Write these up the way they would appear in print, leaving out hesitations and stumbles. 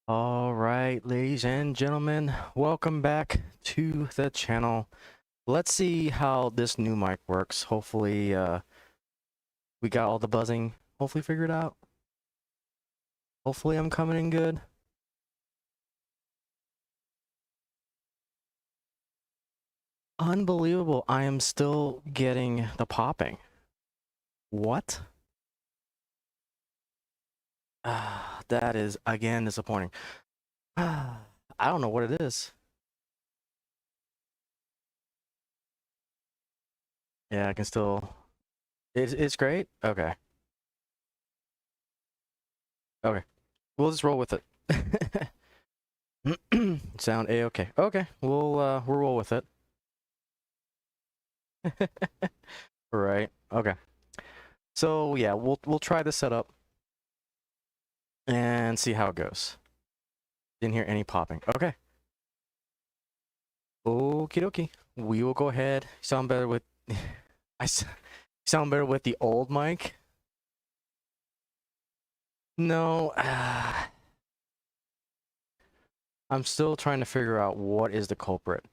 All right, ladies and gentlemen, welcome back to the channel. Let's see how this new mic works. Hopefully, we got all the buzzing hopefully figured out. Hopefully I'm coming in good. Unbelievable, I am still getting the popping. What? That is, again, disappointing. I don't know what it is. Yeah, I can still... It's great? Okay. Okay. We'll just roll with it. Sound A-okay. Okay, we'll roll with it. Right. Okay. So yeah, we'll try the setup and see how it goes. Didn't hear any popping. Okay. Okie dokie. We will go ahead. Sound better with sound better with the old mic. No. I'm still trying to figure out what is the culprit.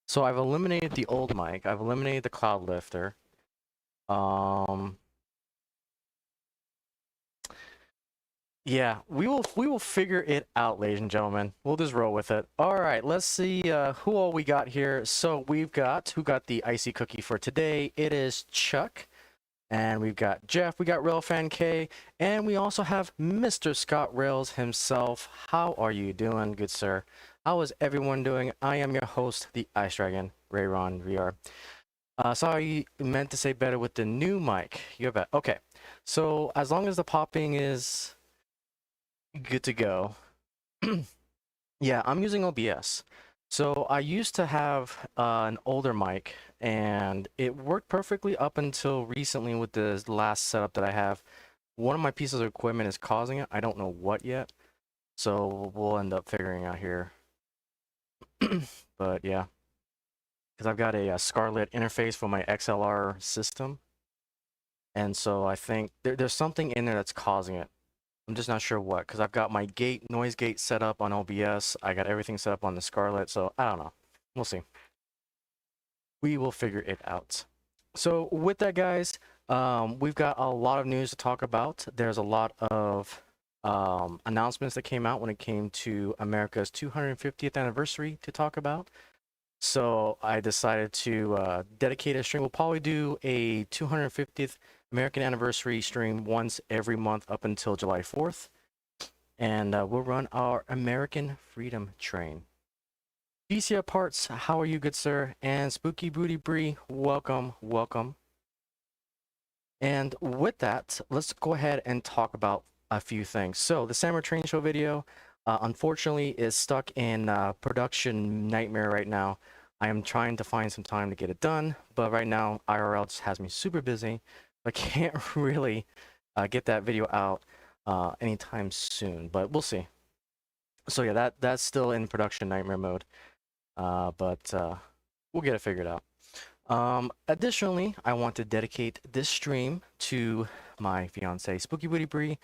So I've eliminated the old mic. I've eliminated the cloud lifter. Yeah, we will figure it out, ladies and gentlemen. We'll just roll with it. All right, let's see who all we got here. So who got the icy cookie for today? It is Chuck, and we've got Jeff. We got Railfan K, and we also have Mr. Scott Rails himself. How are you doing, good sir? How is everyone doing? I am your host, the Ice Dragon, RayronVR. Sorry, meant to say better with the new mic. You bet. Okay, so as long as the popping is good to go. Yeah, I'm using OBS. So I used to have an older mic, and it worked perfectly up until recently with the last setup that I have. One of my pieces of equipment is causing it. I don't know what yet. So we'll end up figuring out here. But yeah, because I've got a Scarlett interface for my XLR system. And so I think there's something in there that's causing it. I'm just not sure what, because I've got my noise gate set up on OBS. I got everything set up on the Scarlett, so I don't know. We'll see. We will figure it out. So with that, guys, we've got a lot of news to talk about. There's a lot of announcements that came out when it came to America's 250th anniversary to talk about. So I decided to dedicate a stream. We'll probably do a 250th American anniversary stream once every month up until July 4th. And we'll run our American Freedom Train. BCR Parts, how are you, good sir? And Spooky Booty Bree, welcome, welcome. And with that, let's go ahead and talk about a few things. So the Summer Train Show video, unfortunately, is stuck in production nightmare right now. I am trying to find some time to get it done, but right now IRL just has me super busy. I can't really get that video out anytime soon, but we'll see. So yeah, that's still in production nightmare mode, but we'll get it figured out. Additionally, I want to dedicate this stream to my fiance, Spooky Booty Bree.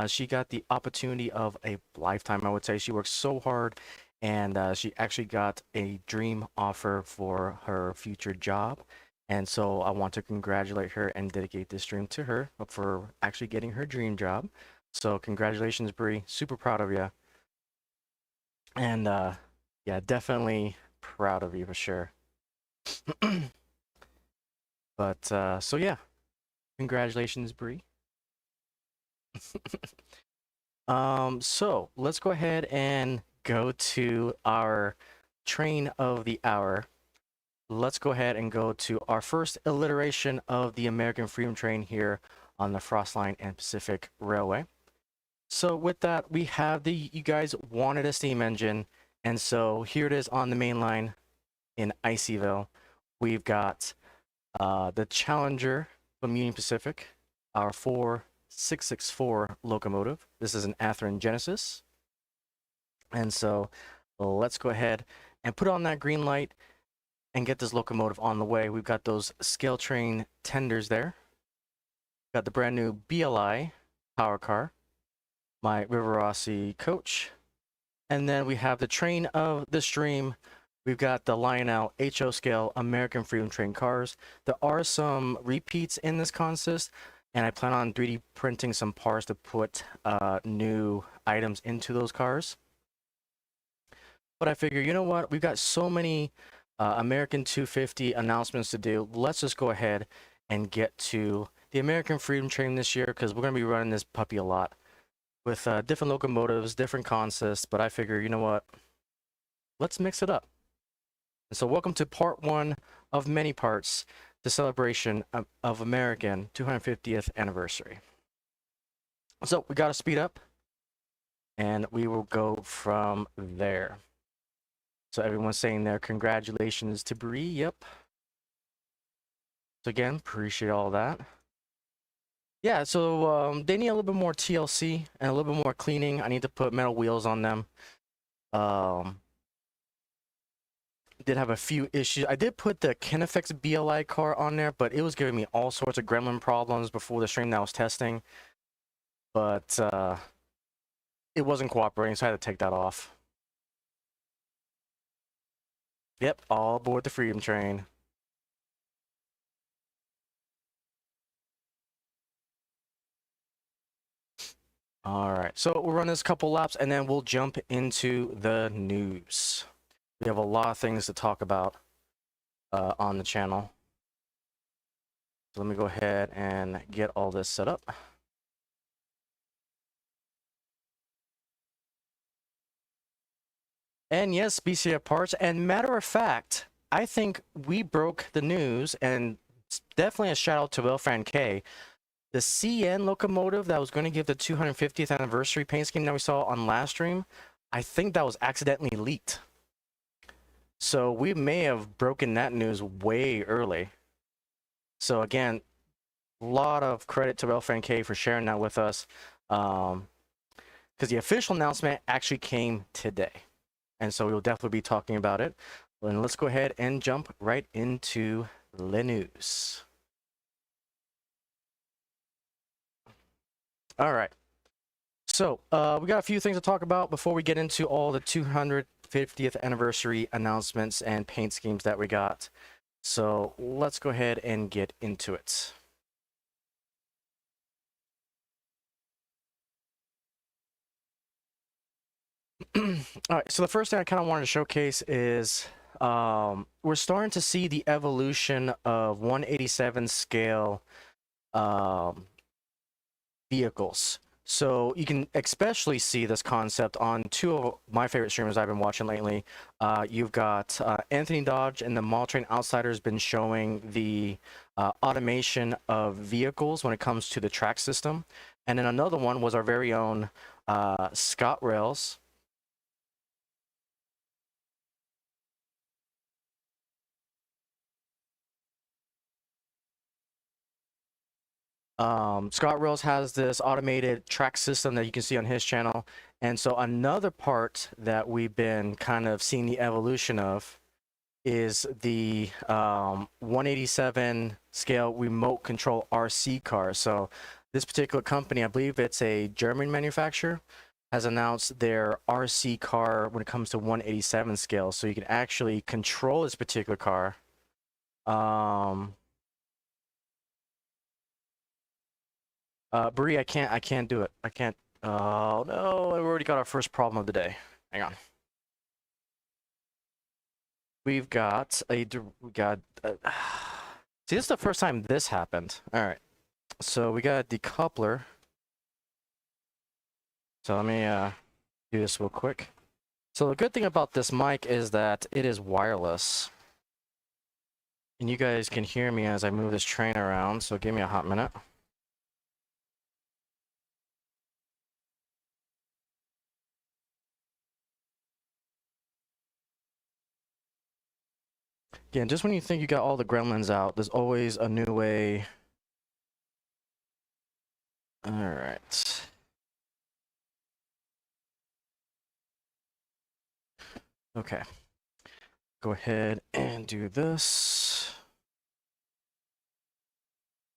She got the opportunity of a lifetime, I would say. She worked so hard, and she actually got a dream offer for her future job. And so I want to congratulate her and dedicate this stream to her for actually getting her dream job. So congratulations, Bree. Super proud of you. And yeah, definitely proud of you for sure. But so yeah, congratulations, Bree. So let's go ahead and go to our train of the hour. Let's go ahead and go to our first alliteration of the American Freedom Train here on the Frost Line and Pacific Railway. So with that, we have you guys wanted a steam engine, and so here it is on the main line in Icyville. We've got the Challenger from Union Pacific, our 4664 locomotive. This is an Athearn Genesis. And so let's go ahead and put on that green light and get this locomotive on the way. We've got those scale train tenders there. Got the brand new BLI power car, my River Rossi coach, And then we have the train of the stream. We've got the Lionel HO scale American Freedom Train cars. There are some repeats in this consist, and I plan on 3D printing some parts to put new items into those cars. But I figure, you know what? We've got so many American 250 announcements to do. Let's just go ahead and get to the American Freedom Train this year, because we're going to be running this puppy a lot with different locomotives, different consists. But I figure, you know what? Let's mix it up. And so welcome to part one of many parts, the celebration of American 250th anniversary. So we got to speed up, and we will go from there. So everyone's saying there, congratulations to Bree. Yep. So again, appreciate all that. Yeah, so they need a little bit more TLC and a little bit more cleaning. I need to put metal wheels on them. Did have a few issues. I did put the Kinefix BLI car on there, but it was giving me all sorts of gremlin problems before the stream that I was testing. But it wasn't cooperating, so I had to take that off. Yep, all aboard the Freedom Train. All right, so we'll run this couple laps and then we'll jump into the news. We have a lot of things to talk about on the channel. So let me go ahead and get all this set up. And yes, BCF parts. And matter of fact, I think we broke the news, and definitely a shout out to Wilfran K. The CN locomotive that was going to give the 250th anniversary paint scheme that we saw on last stream, I think that was accidentally leaked. So we may have broken that news way early. So again, a lot of credit to Wilfran K for sharing that with us, because the official announcement actually came today. And so we'll definitely be talking about it. And let's go ahead and jump right into the news. All right. So we got a few things to talk about before we get into all the 250th anniversary announcements and paint schemes that we got. So let's go ahead and get into it. All right, so the first thing I kind of wanted to showcase is we're starting to see the evolution of 187 scale vehicles. So you can especially see this concept on two of my favorite streamers I've been watching lately. You've got Anthony Dodge and the Mall Train Outsider's been showing the automation of vehicles when it comes to the track system. And then another one was our very own Scott Rails. Scott Rails has this automated track system that you can see on his channel. And so another part that we've been kind of seeing the evolution of is the 187 scale remote control RC car. So this particular company, I believe it's a German manufacturer, has announced their RC car when it comes to 187 scale. So you can actually control this particular car. Bree, I can't do it. I can't. Oh no, we already got our first problem of the day. Hang on. We got. See, this is the first time this happened. All right. So we got a decoupler. So let me do this real quick. So the good thing about this mic is that it is wireless. And you guys can hear me as I move this train around, so give me a hot minute. Again, just when you think you got all the gremlins out, there's always a new way. All right. Okay. Go ahead and do this.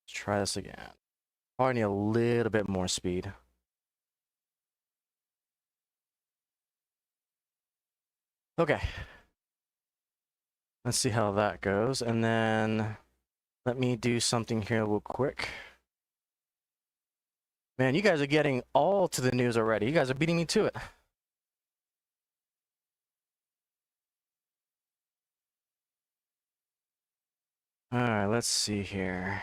Let's try this again. Probably need a little bit more speed. Okay. Let's see how that goes. And then let me do something here real quick. Man, you guys are getting all to the news already. You guys are beating me to it. All right, let's see here.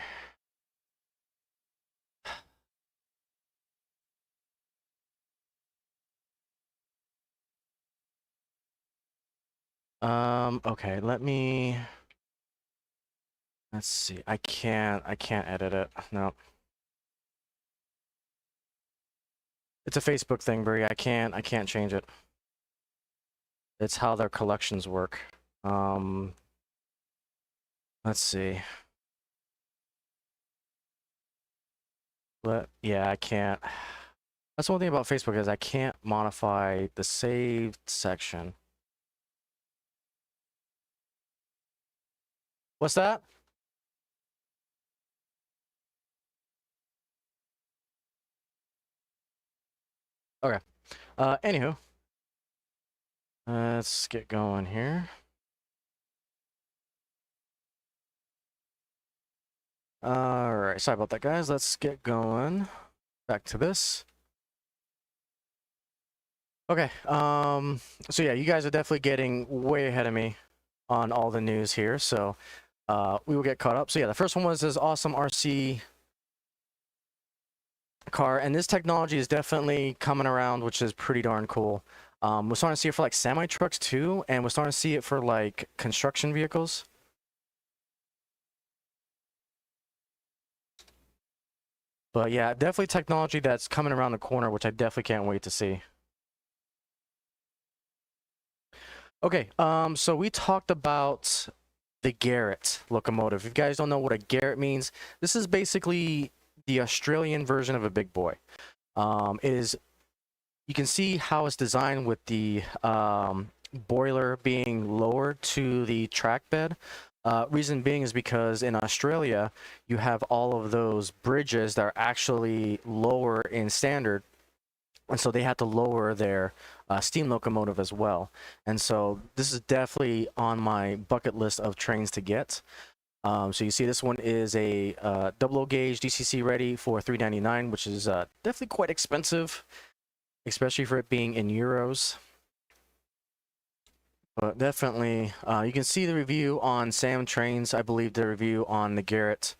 Okay, let's see. I can't edit it. No. It's a Facebook thing, Brie. I can't change it. It's how their collections work. Let's see. Yeah, I can't. That's one thing about Facebook is I can't modify the saved section. What's that? Okay. Anywho. Let's get going here. Alright, sorry about that, guys. Let's get going. Back to this. Okay, so yeah, you guys are definitely getting way ahead of me on all the news here, so we will get caught up. So yeah, the first one was this awesome RC car, and this technology is definitely coming around, which is pretty darn cool. We're starting to see it for like semi trucks too, and we're starting to see it for like construction vehicles. But yeah, definitely technology that's coming around the corner, which I definitely can't wait to see. Okay, so we talked about the Garrett locomotive. If you guys don't know what a Garrett means, this is basically the Australian version of a big boy. You can see how it's designed with the boiler being lower to the track bed. Reason being is because in Australia, you have all of those bridges that are actually lower in standard, and so they had to lower their steam locomotive as well. And so this is definitely on my bucket list of trains to get. So you see this one is a double gauge DCC ready for $399, which is definitely quite expensive, especially for it being in euros. But definitely, you can see the review on Sam Trains, I believe the review on the Garrett,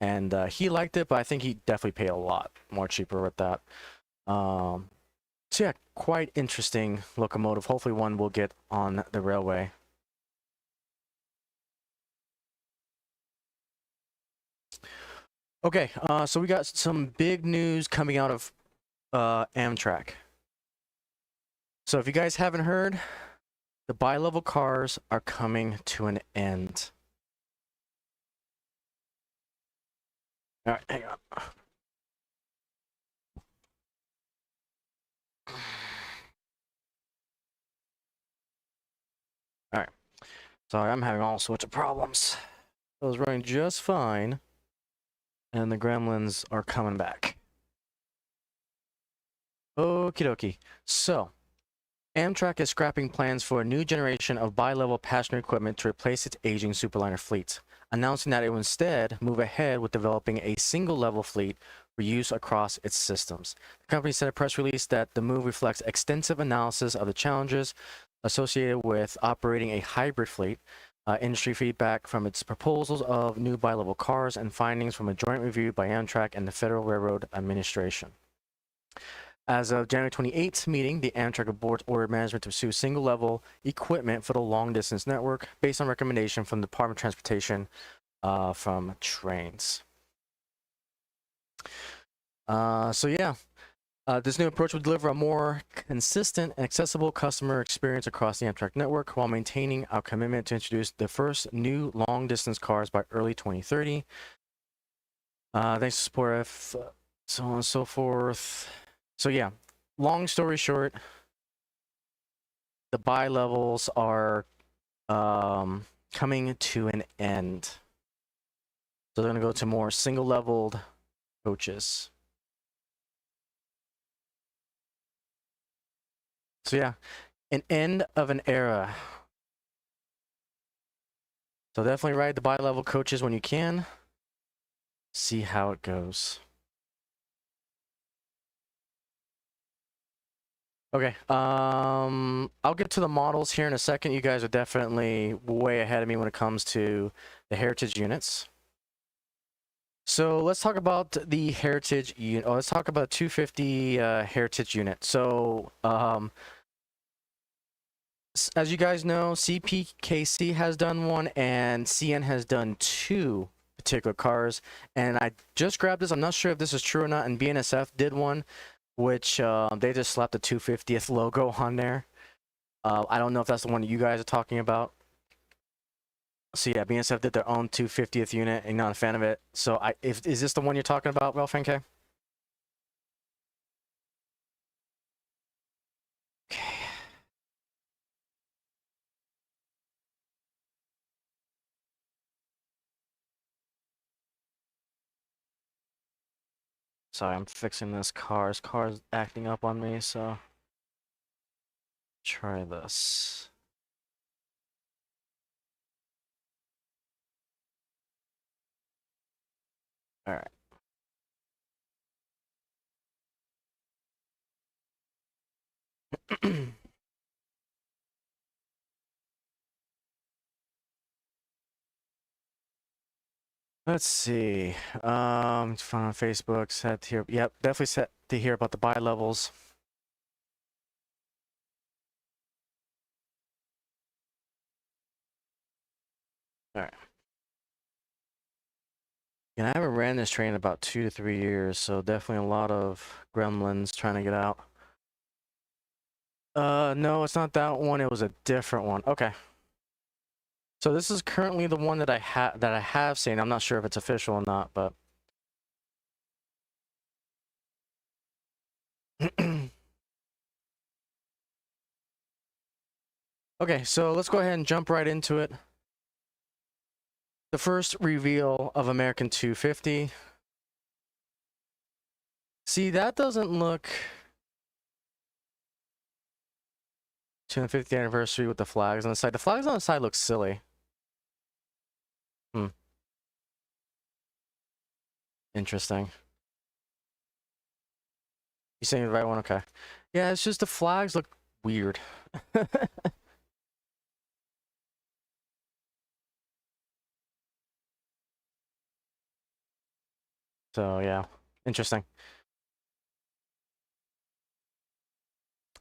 and he liked it, but I think he definitely paid a lot more cheaper with that. So yeah, quite interesting locomotive. Hopefully one will get on the railway. Okay, so we got some big news coming out of Amtrak. So if you guys haven't heard, the bi-level cars are coming to an end. All right, hang on. All right. Sorry, I'm having all sorts of problems. It was running just fine, and the gremlins are coming back. Okie dokie. So, Amtrak is scrapping plans for a new generation of bi-level passenger equipment to replace its aging Superliner fleet, announcing that it will instead move ahead with developing a single-level fleet for use across its systems. The company said in a press release that the move reflects extensive analysis of the challenges associated with operating a hybrid fleet, industry feedback from its proposals of new bi-level cars, and findings from a joint review by Amtrak and the Federal Railroad Administration. As of January 28th meeting, the Amtrak board ordered management to pursue single-level equipment for the long-distance network based on recommendation from the Department of Transportation from trains. So yeah, this new approach will deliver a more consistent and accessible customer experience across the Amtrak network while maintaining our commitment to introduce the first new long-distance cars by early 2030. Thanks to support F, so on and so forth. So yeah, long story short, the bi-levels are coming to an end. So they're going to go to more single-leveled coaches. So yeah, An end of an era. So definitely ride the bi-level coaches when you can. See how it goes. Okay, I'll get to the models here in a second. You guys are definitely way ahead of me when it comes to the heritage units. So let's talk about the heritage unit. Oh, let's talk about 250 heritage unit. So as you guys know, CPKC has done one and CN has done two particular cars. And I just grabbed this. I'm not sure if this is true or not. And BNSF did one, which they just slapped the 250th logo on there. I don't know if that's the one that you guys are talking about. So yeah, BNSF did their own 250th unit, and not a fan of it. So is this the one you're talking about, Ralph NK? Okay. Sorry, I'm fixing this car. This car's acting up on me, so try this. All right. Let's see. It's fun on Facebook. Set to hear. Yep, definitely set to hear about the buy levels. All right. And I haven't ran this train in about 2 to 3 years, so definitely a lot of gremlins trying to get out. No, it's not that one. It was a different one. Okay. So this is currently the one that I have seen. I'm not sure if it's official or not, but okay, so let's go ahead and jump right into it. The first reveal of American 250. See, that doesn't look 250th anniversary with the flags on the side. The flags on the side look silly. Interesting. You saying the right one? Okay. Yeah, it's just the flags look weird. So yeah, interesting.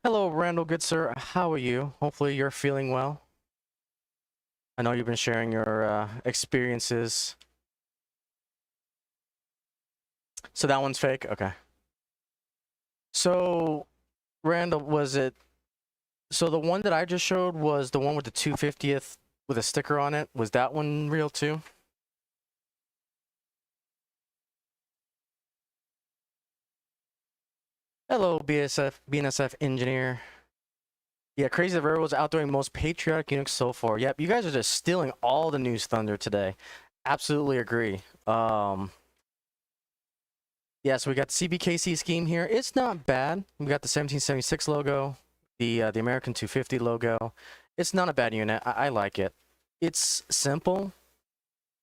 Hello, Randall, good sir. How are you? Hopefully you're feeling well. I know you've been sharing your experiences. So that one's fake? Okay. So, Randall, was it... So the one that I just showed was the one with the 250th with a sticker on it. Was that one real too? Hello, BNSF engineer. Yeah, Crazy the Railroad's outdoing most patriotic Unix so far. Yep, you guys are just stealing all the news thunder today. Absolutely agree. Yeah, so we got the CBKC scheme here. It's not bad. We got the 1776 logo, the American 250 logo. It's not a bad unit. I like it. It's simple,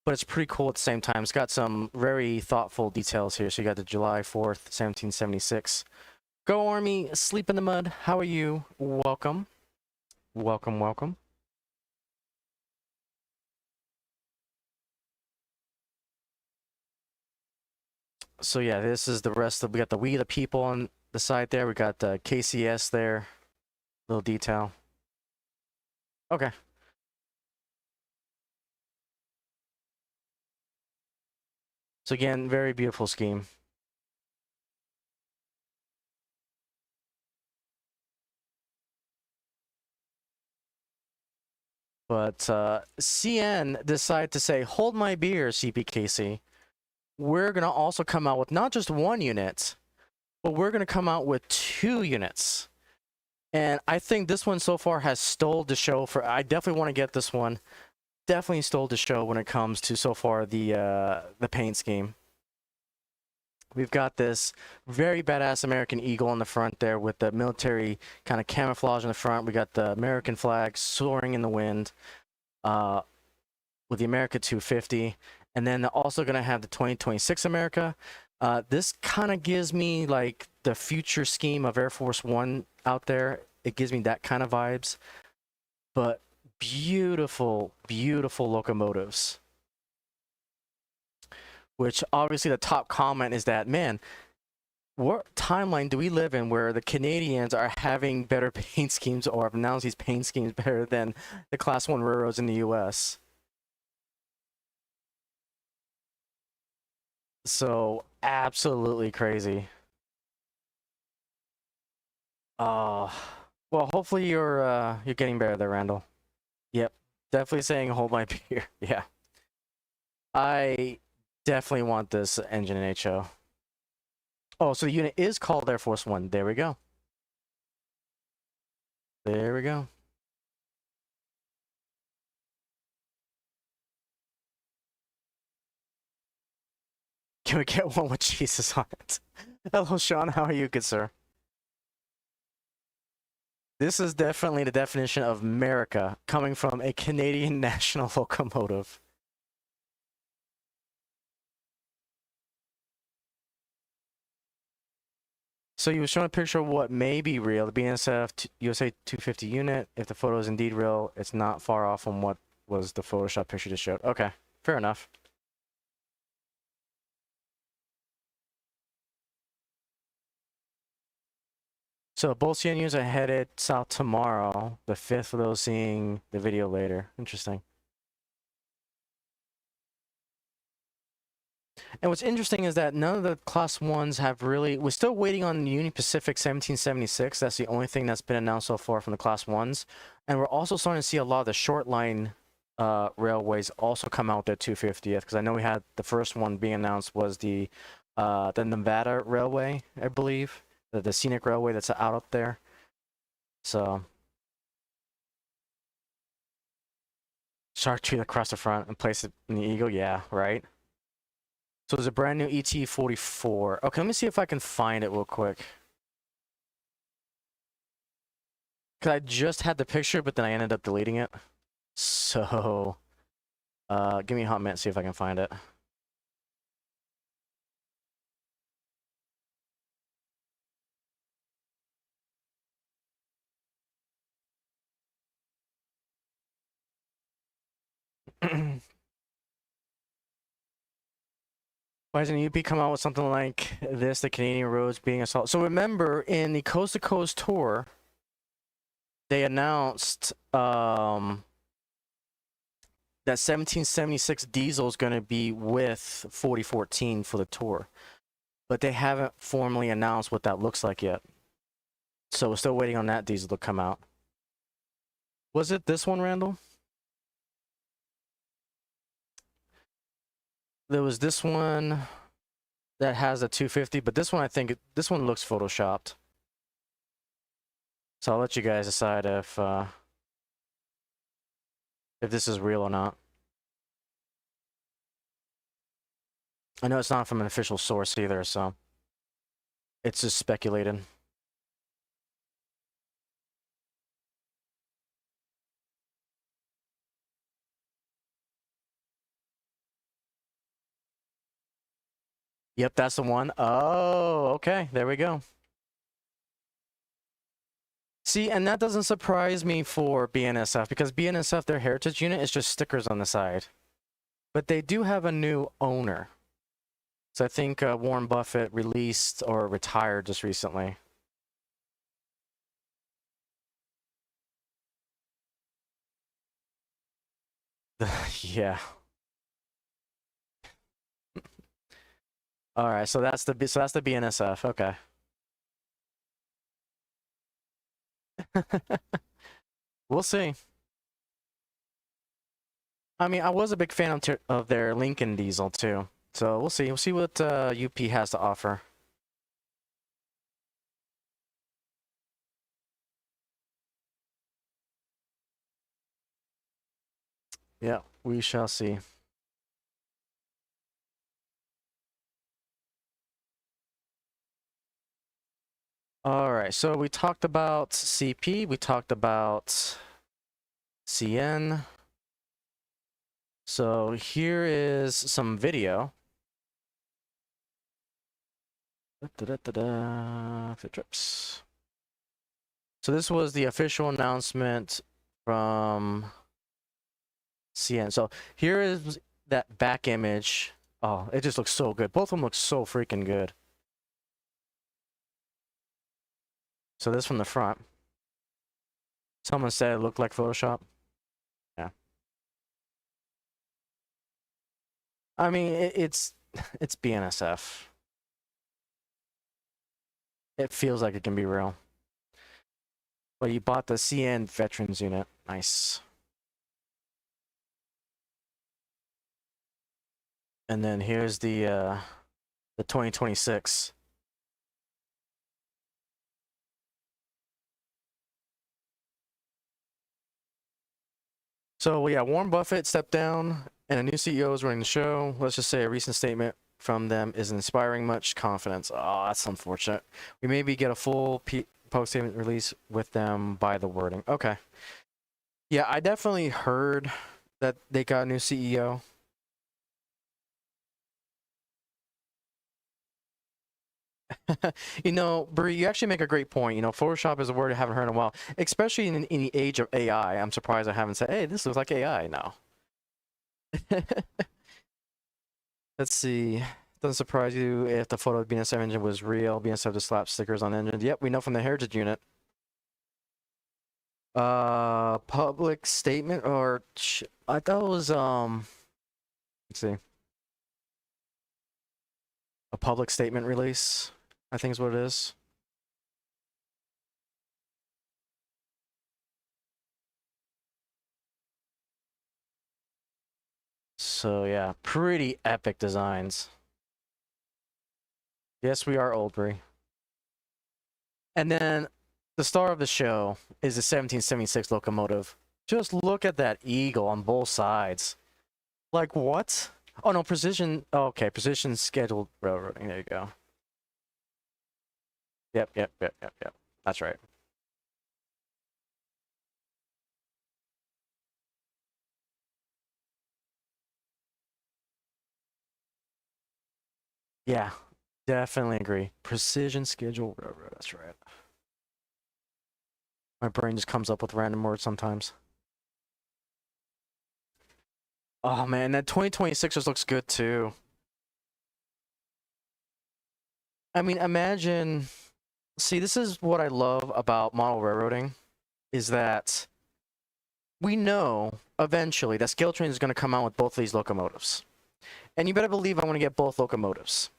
but it's pretty cool at the same time. It's got some very thoughtful details here. So you got the July 4th, 1776. Go Army, sleep in the mud. How are you? Welcome. Welcome, welcome. So yeah, this is the rest of, we got the We the People on the side there. We got the KCS there. Little detail. Okay. So again, very beautiful scheme. But CN decided to say, hold my beer, CPKC. We're going to also come out with not just one unit, but we're going to come out with 2 units. And I think this one so far has stole the show. I definitely want to get this one. Definitely stole the show when it comes to so far the paint scheme. We've got this very badass American eagle in the front there with the military kind of camouflage in the front. We got the American flag soaring in the wind with the America 250. And then they're also going to have the 2026 America. This kind of gives me like the future scheme of Air Force One out there. It gives me that kind of vibes. But beautiful, beautiful locomotives. Which obviously the top comment is that, man, what timeline do we live in where the Canadians are having better paint schemes or have announced these paint schemes better than the Class 1 railroads in the US? So, absolutely crazy. Oh, well, hopefully you're getting better there, Randall. Yep, definitely saying hold my beer. Yeah. I definitely want this engine in HO. Oh, so the unit is called Air Force One. There we go. There we go. Can we get one with Jesus on it? Hello, Sean. How are you, good sir? This is definitely the definition of America coming from a Canadian national locomotive. So you were showing a picture of what may be real, the BNSF USA 250 unit. If the photo is indeed real, it's not far off from what was the Photoshop picture just showed. Okay, fair enough. So both CNUs are headed south tomorrow. The fifth of those seeing the video later. Interesting. And what's interesting is that none of the class ones have really. We're still waiting on the Union Pacific 1776. That's the only thing that's been announced so far from the class ones. And we're also starting to see a lot of the short line railways also come out with their 250th. Because I know we had the first one being announced was the Nevada Railway, I believe, the scenic railway that's out up there. So shark tree across the front and place it in the Eagle. Yeah, right. So there's a brand new ET-44. Okay, let me see if I can find it real quick. Because I just had the picture, but then I ended up deleting it. So, give me a hot minute, see if I can find it. Why doesn't UP come out with something like this, the Canadian roads being assaulted? So remember, in the Coast to Coast tour, they announced that 1776 diesel is going to be with 4014 for the tour. But they haven't formally announced what that looks like yet. So we're still waiting on that diesel to come out. Was it this one, Randall? There was this one that has a 250, but this one, I think, this one looks photoshopped. So I'll let you guys decide if this is real or not. I know it's not from an official source either, so it's just speculated. Yep, that's the one. Oh, okay, there we go. See, and that doesn't surprise me for BNSF, because BNSF, their heritage unit, is just stickers on the side. But they do have a new owner. So I think Warren Buffett released or retired just recently. Yeah. All right, so that's the BNSF. Okay. We'll see. I mean, I was a big fan of their Lincoln diesel too. So we'll see. We'll see what UP has to offer. Yeah, we shall see. All right, so we talked about CP, we talked about CN. So here is some video. Fit trips. So this was the official announcement from CN. So here is that back image. Oh, it just looks so good. Both of them look so freaking good. So this from the front. Someone said it looked like Photoshop. Yeah. I mean, it's BNSF. It feels like it can be real. Well, you bought the CN Veterans Unit. Nice. And then here's the 2026. So yeah, Warren Buffett stepped down, and a new CEO is running the show. Let's just say a recent statement from them is inspiring much confidence. Oh, that's unfortunate. We maybe get a full post statement release with them by the wording. Okay. Yeah, I definitely heard that they got a new CEO. You know, Bree, you actually make a great point. You know, Photoshop is a word I haven't heard in a while, especially in the age of AI. I'm surprised I haven't said, hey, this looks like AI now. Let's see. Doesn't surprise you if the photo of BNSF engine was real. BNSF just slapped stickers on engines. Yep, we know from the Heritage unit. Public statement or I thought it was let's see. A public statement release, I think is what it is. So yeah, pretty epic designs. Yes, we are old, Bree. And then the star of the show is the 1776 locomotive. Just look at that eagle on both sides. Like what? Oh no, precision. Oh, okay, precision scheduled railroading. There you go. Yep. That's right. Yeah, definitely agree. Precision scheduled railroad. That's right. My brain just comes up with random words sometimes. Oh man, that 2026 just looks good too. I mean, imagine. See, this is what I love about model railroading, is that we know eventually that Scale Train is going to come out with both of these locomotives. And you better believe I want to get both locomotives.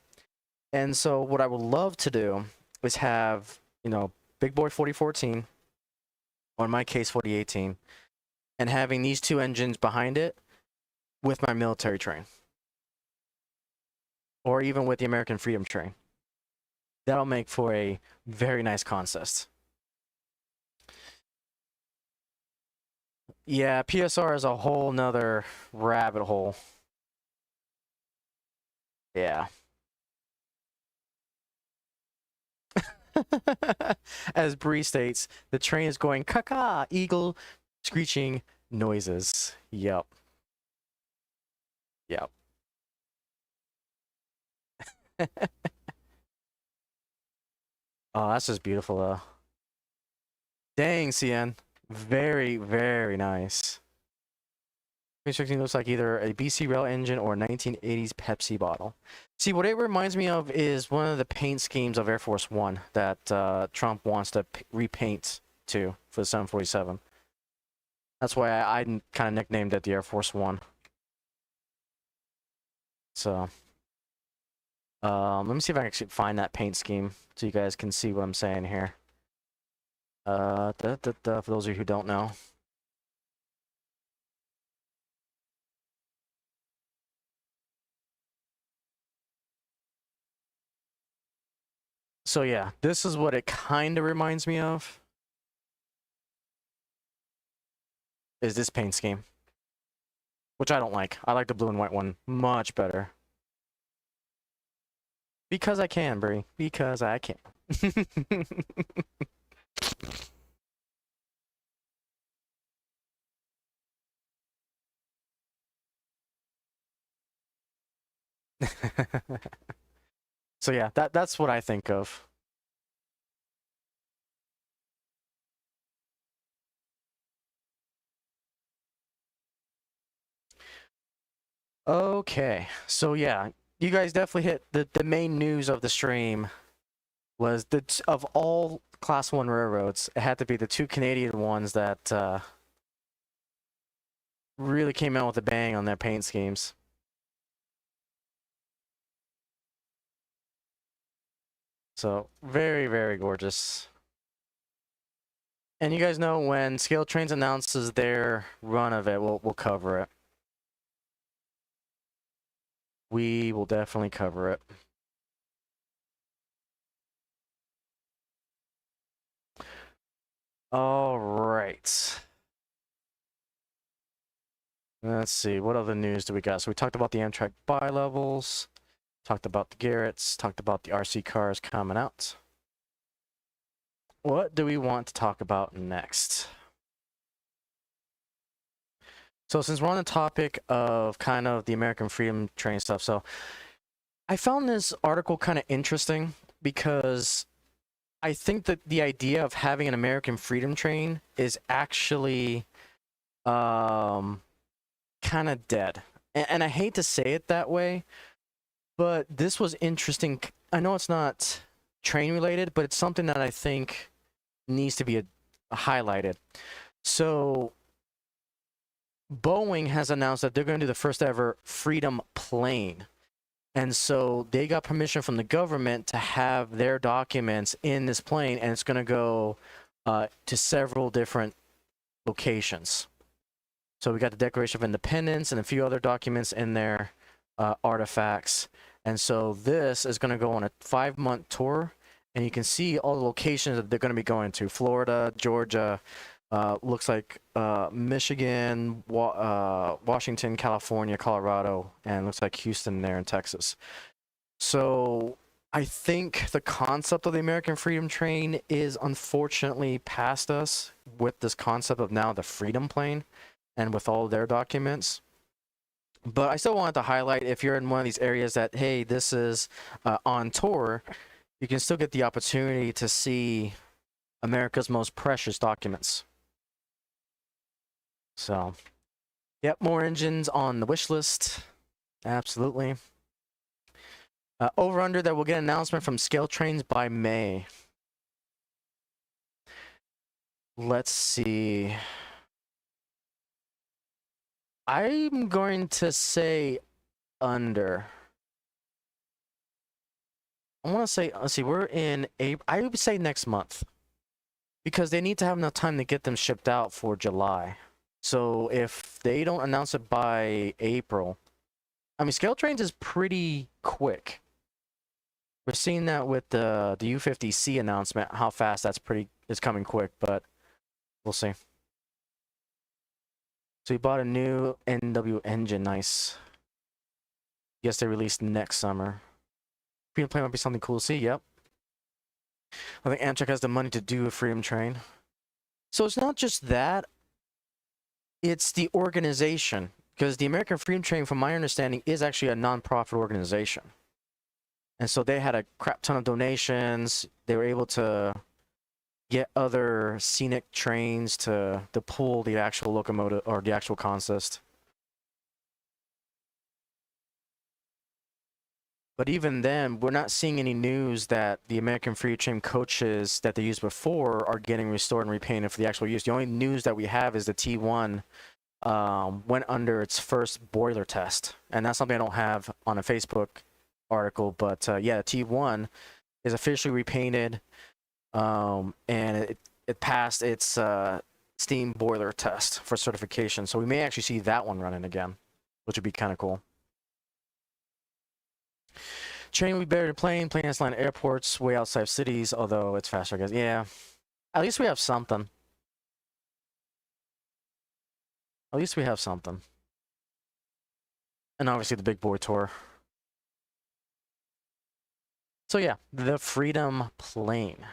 And so what I would love to do is have, you know, Big Boy 4014, or in my case 4018, and having these two engines behind it with my military train. Or even with the American Freedom train. That'll make for a very nice consist. Yeah, PSR is a whole nother rabbit hole. Yeah. As Bree states, the train is going caca, eagle screeching noises. Yep. Yep. Oh, that's just beautiful though. Dang, CN. Very, very nice. 2016 looks like either a BC Rail engine or a 1980s Pepsi bottle. See, what it reminds me of is one of the paint schemes of Air Force One that Trump wants to repaint to for the 747. That's why I kind of nicknamed it the Air Force One. So, let me see if I can actually find that paint scheme so you guys can see what I'm saying here. For those of you who don't know. So yeah, this is what it kind of reminds me of. Is this paint scheme. Which I don't like. I like the blue and white one much better. Because I can, Brie. Because I can. So yeah, that's what I think of. Okay, so yeah, you guys definitely hit the main news of the stream was that of all Class 1 railroads, it had to be the two Canadian ones that really came out with a bang on their paint schemes. So very, very gorgeous. And you guys know when Scale Trains announces their run of it, we'll cover it. We will definitely cover it. All right. Let's see, what other news do we got? So we talked about the Amtrak bi-levels, talked about the Garretts, talked about the RC cars coming out. What do we want to talk about next? So since we're on the topic of kind of the American Freedom Train stuff, so I found this article kind of interesting because I think that the idea of having an American Freedom Train is actually kind of dead. And I hate to say it that way, but this was interesting. I know it's not train related, but it's something that I think needs to be highlighted. So Boeing has announced that they're going to do the first ever Freedom plane. And so they got permission from the government to have their documents in this plane, and it's going to go to several different locations. So we got the Declaration of Independence and a few other documents in there, artifacts. And so this is going to go on a 5-month tour, and you can see all the locations that they're going to be going to: Florida, Georgia, looks like Michigan, Washington, California, Colorado, and looks like Houston there in Texas. So I think the concept of the American Freedom Train is unfortunately past us with this concept of now the Freedom Plane and with all their documents. But I still wanted to highlight, if you're in one of these areas that, hey, this is on tour, you can still get the opportunity to see America's most precious documents. So, yep, more engines on the wish list. Absolutely. Over under that we'll get an announcement from Scale Trains by May. Let's see. I'm going to say under. I want to say, let's see, we're in April. I would say next month, because they need to have enough time to get them shipped out for July. So if they don't announce it by April, I mean, Scale Trains is pretty quick. We're seeing that with the U50C announcement, how fast it's coming quick, but we'll see. So we bought a new NW engine, nice. Yes, they released next summer. Freedom Plane might be something cool to see, yep. I think Amtrak has the money to do a Freedom Train. So it's not just that, it's the organization. Because the American Freedom Train, from my understanding, is actually a non-profit organization. And so they had a crap ton of donations. They were able to get other scenic trains to pull the actual locomotive or the actual consist. But even then, we're not seeing any news that the American Freedom Train coaches that they used before are getting restored and repainted for the actual use. The only news that we have is the T1 went under its first boiler test. And that's something I don't have on a Facebook article. But yeah, T1 is officially repainted, and it passed its steam boiler test for certification. So we may actually see that one running again, which would be kind of cool. Train would be better than plane. Plane has to land at airports way outside of cities, although it's faster, I guess. Yeah. At least we have something. At least we have something. And obviously the big boy tour. So yeah, the Freedom plane.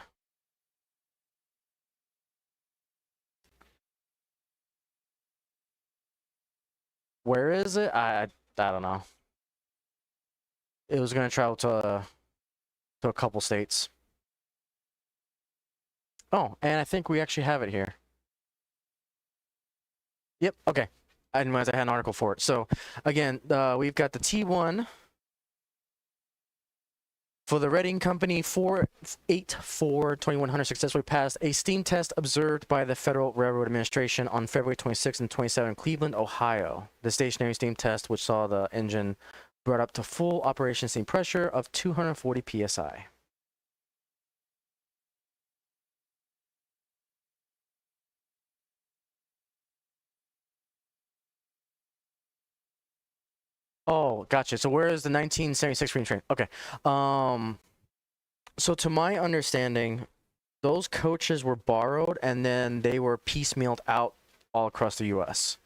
Where is it? I don't know. It was gonna travel to a couple states. Oh, and I think we actually have it here. Yep. Okay. I didn't realize I had an article for it. So, again, we've got the T1 for the Reading Company 484-2100 successfully passed a steam test observed by the Federal Railroad Administration on February 26 and 27 in Cleveland, Ohio. The stationary steam test, which saw the engine brought up to full operation steam pressure of 240 psi. Oh, gotcha. So where is the 1976 Freedom train? Okay. So to my understanding, those coaches were borrowed and then they were piecemealed out all across the U.S.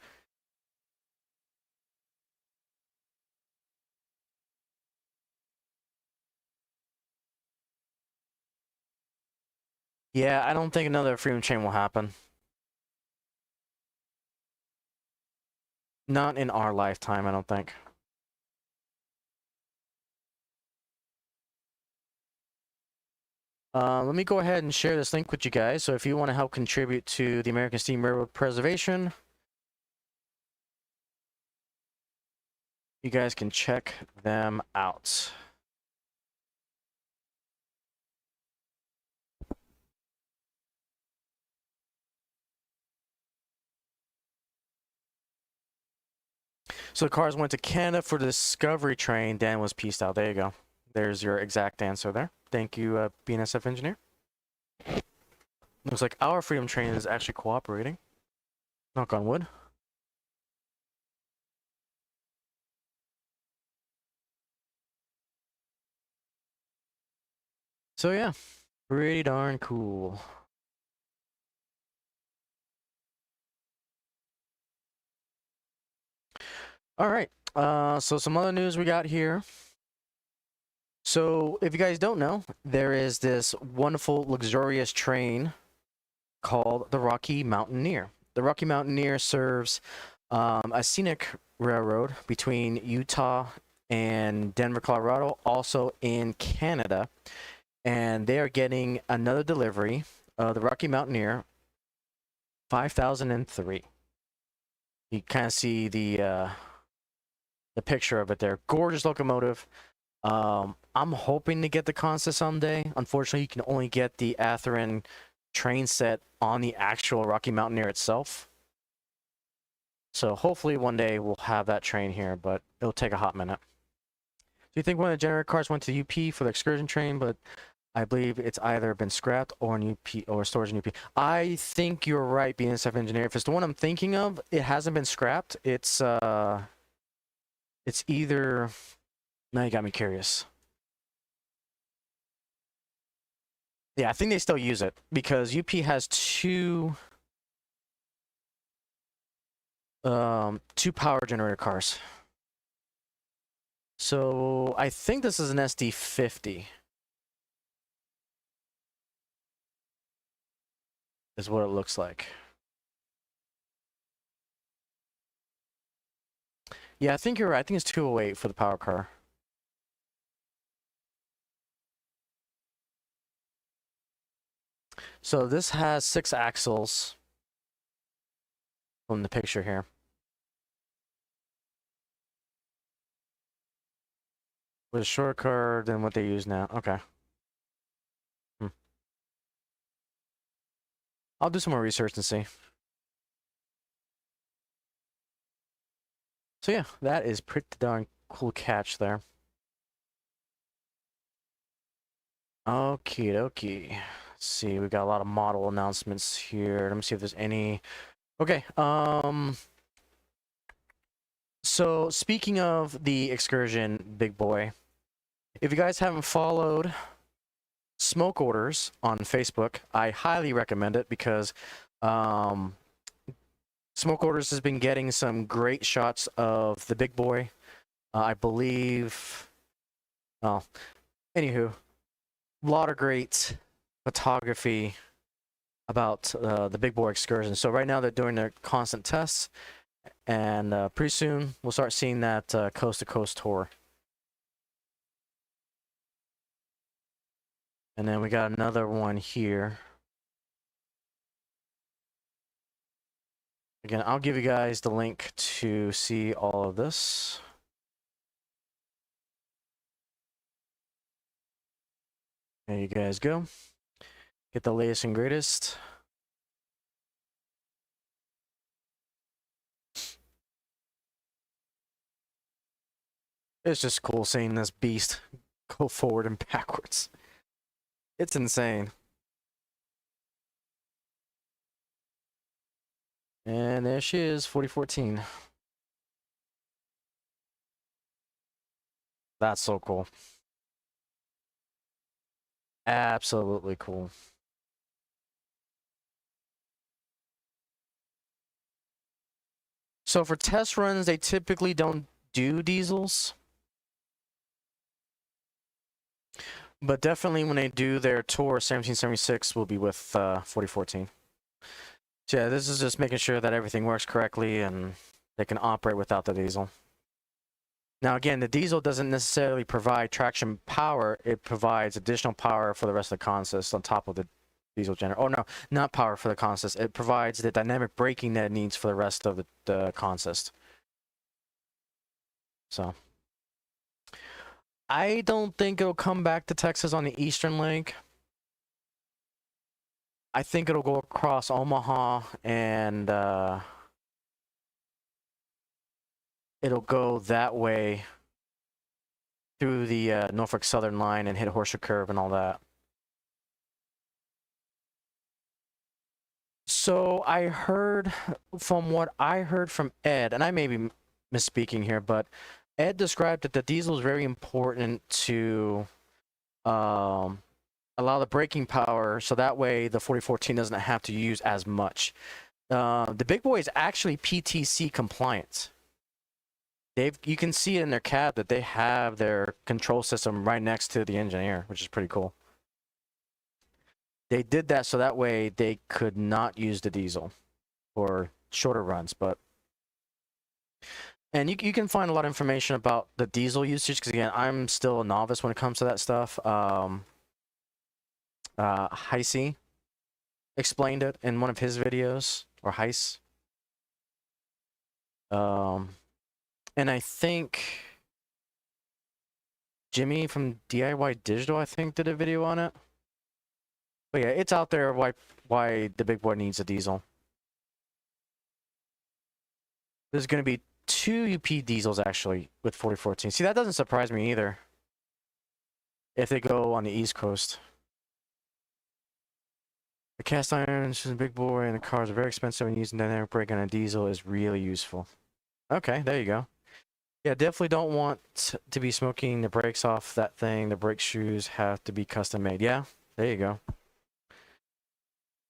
Yeah, I don't think another Freedom train will happen. Not in our lifetime, I don't think. Let me go ahead and share this link with you guys. So if you want to help contribute to the American Steam Railroad preservation, you guys can check them out. So the cars went to Canada for the Discovery train. Dan was pieced out. There you go. There's your exact answer there. Thank you, BNSF engineer. Looks like our Freedom train is actually cooperating. Knock on wood. So yeah, pretty darn cool. All right. So some other news we got here. So if you guys don't know, there is this wonderful, luxurious train called the Rocky Mountaineer. The Rocky Mountaineer serves a scenic railroad between Utah and Denver, Colorado, also in Canada. And they are getting another delivery of the Rocky Mountaineer 5003. You kind of see the picture of it there. Gorgeous locomotive. I'm hoping to get the Consta someday. Unfortunately, you can only get the Atherin train set on the actual Rocky Mountaineer itself. So hopefully one day we'll have that train here, but it'll take a hot minute. Do you think one of the generator cars went to UP for the excursion train, but I believe it's either been scrapped or in UP or storage in UP? I think you're right, BNSF engineer. If it's the one I'm thinking of, it hasn't been scrapped. It's either. Now you got me curious. Yeah, I think they still use it because UP has two power generator cars. So I think this is an SD50. Is what it looks like. Yeah, I think you're right. I think it's 208 for the power car. So this has 6 axles from the picture here. With a short car than what they use now. Okay. I'll do some more research and see. So yeah, that is pretty darn cool catch there. Okie dokie. Let's see, we got a lot of model announcements here. Let me see if there's any. Okay, so speaking of the excursion, big boy, if you guys haven't followed Smoke Orders on Facebook, I highly recommend it because Smoke Orders has been getting some great shots of the big boy. I believe. Oh, anywho, lot of great photography about the big bore excursion. So right now they're doing their constant tests, and pretty soon we'll start seeing that coast to coast tour. And then we got another one here. Again, I'll give you guys the link to see all of this. There you guys go. Get the latest and greatest. It's just cool seeing this beast go forward and backwards. It's insane. And there she is, 4014. That's so cool. Absolutely cool. So for test runs, they typically don't do diesels. But definitely when they do their tour, 1776 will be with 4014. So yeah, this is just making sure that everything works correctly and they can operate without the diesel. Now again, the diesel doesn't necessarily provide traction power, it provides additional power for the rest of the consist on top of the diesel generator. Oh no, not power for the consist, it provides the dynamic braking that it needs for the rest of the consist. So I don't think it'll come back to Texas on the eastern leg. I think it'll go across Omaha and it'll go that way through the Norfolk Southern line and hit Horseshoe Curve and all that. So I heard, from what I heard from Ed, and I may be misspeaking here, but Ed described that the diesel is very important to allow the braking power, so that way the 4014 doesn't have to use as much. The big boy is actually PTC compliant. You can see it in their cab that they have their control system right next to the engineer, which is pretty cool. They did that so that way they could not use the diesel for shorter runs, but and you can find a lot of information about the diesel usage, because again, I'm still a novice when it comes to that stuff. Heisey explained it in one of his videos, or Heis. And I think Jimmy from DIY Digital, I think, did a video on it. But yeah, it's out there why the big boy needs a diesel. There's going to be 2 UP diesels actually with 4014. See, that doesn't surprise me either if they go on the East Coast. The cast iron is a big boy and the cars are very expensive, and using dynamic braking on a diesel is really useful. Okay, there you go. Yeah, definitely don't want to be smoking the brakes off that thing. The brake shoes have to be custom made. Yeah, there you go.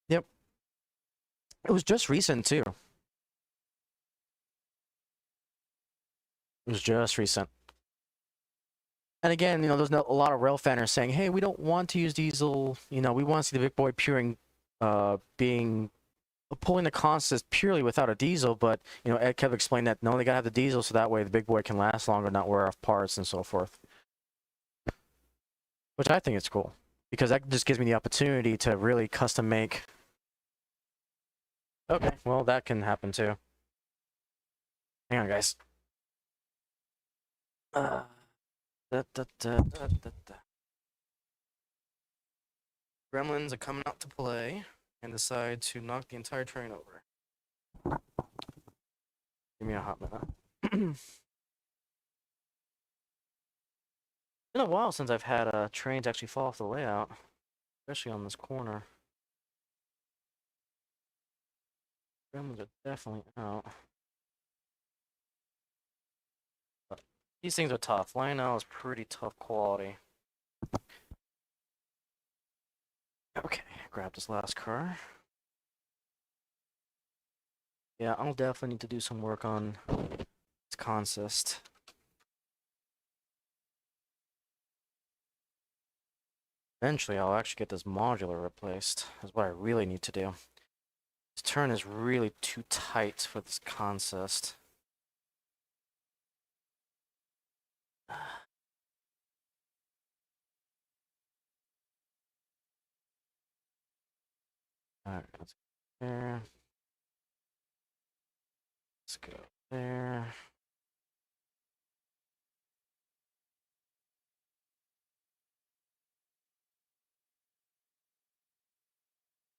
Yep. It was just recent too. It was just recent. And again, you know, there's a lot of rail fanners saying, hey, we don't want to use diesel. You know, we want to see the big boy pulling the consist purely without a diesel. But, you know, Ed kept explaining that, no, they got to have the diesel so that way the big boy can last longer, not wear off parts and so forth. Which I think is cool, because that just gives me the opportunity to really custom make. Okay, well, that can happen too. Hang on, guys. Gremlins are coming out to play and decide to knock the entire train over. Give me a hot minute. It's been a while since I've had trains actually fall off the layout, especially on this corner. Gremlins are definitely out. But these things are tough. Lionel is pretty tough quality. Okay, grab this last car. Yeah, I'll definitely need to do some work on its consist. Eventually, I'll actually get this modular replaced. That's what I really need to do. This turn is really too tight for this consist. Alright, let's go there. Let's go there.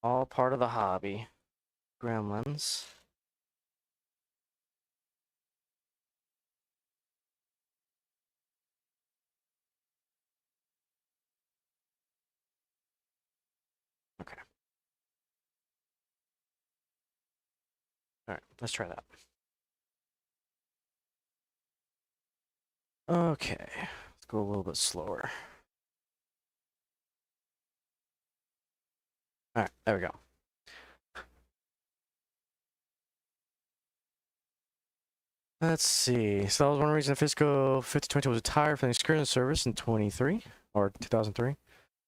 All part of the hobby. Gremlins. Okay. Alright, let's try that. Okay, let's go a little bit slower. Alright, there we go. Let's see. So that was one reason Fiscal 5020 was retired from the excursion service in 23 or 2003,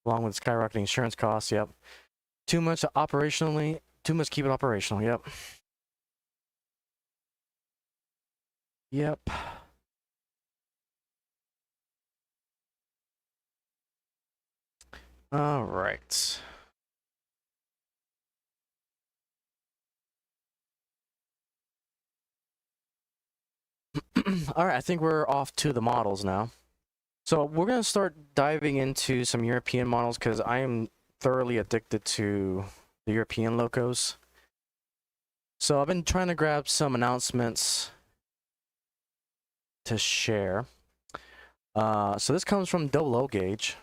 along with skyrocketing insurance costs. Yep. Too much operationally. Too much keep it operational. Yep. Yep. All right. All right. I think we're off to the models now. So we're going to start diving into some European models because I am thoroughly addicted to the European locos. So I've been trying to grab some announcements to share. So this comes from Double O Gauge.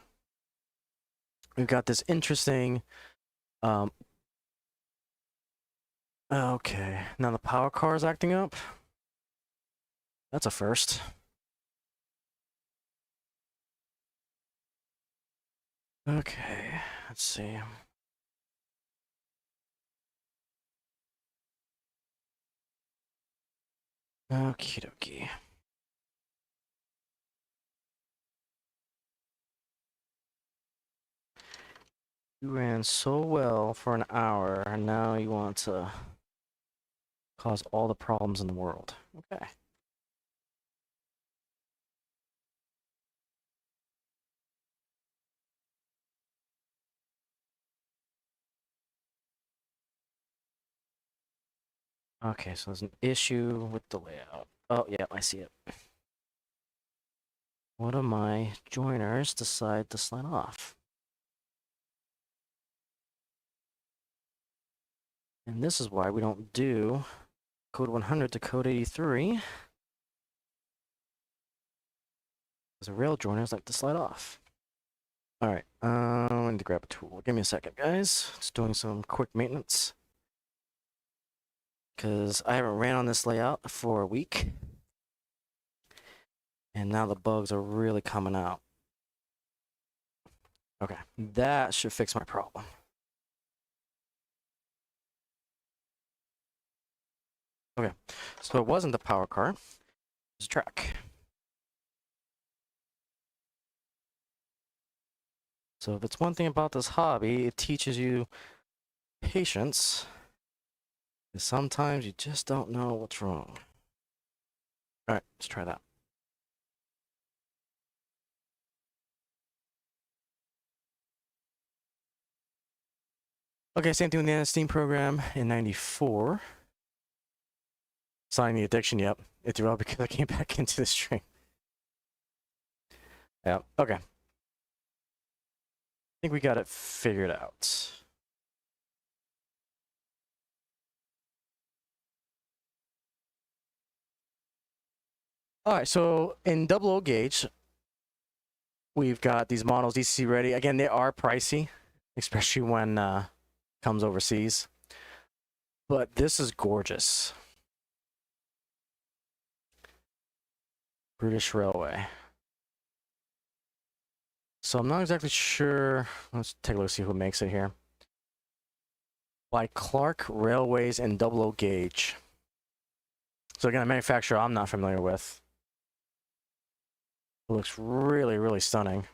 We've got this interesting. Okay, now the power car is acting up. That's a first. Okay, let's see. Okie dokie. You ran so well for an hour, and now you want to cause all the problems in the world. Okay. Okay, so there's an issue with the layout. Oh, yeah, I see it. One of my joiners decide to slide off. And this is why we don't do code 100 to code 83. Because the rail joiners like to slide off. All right, I need to grab a tool. Give me a second, guys. Just doing some quick maintenance. Because I haven't ran on this layout for a week. And now the bugs are really coming out. Okay, that should fix my problem. Okay, so it wasn't the power car. It was a track. So if it's one thing about this hobby, it teaches you patience. And sometimes you just don't know what's wrong. All right, let's try that. Okay, same thing with the Steam program in 94. Signing the addiction, yep. It threw out because I came back into the stream. Yeah, okay. I think we got it figured out. All right, so in Double O Gauge, we've got these models DCC ready. Again, they are pricey, especially when comes overseas. But this is gorgeous. British Railway. So I'm not exactly sure. Let's take a look, see who makes it here. By Clark Railways and Double O Gauge. So again, a manufacturer I'm not familiar with. It looks really, really stunning.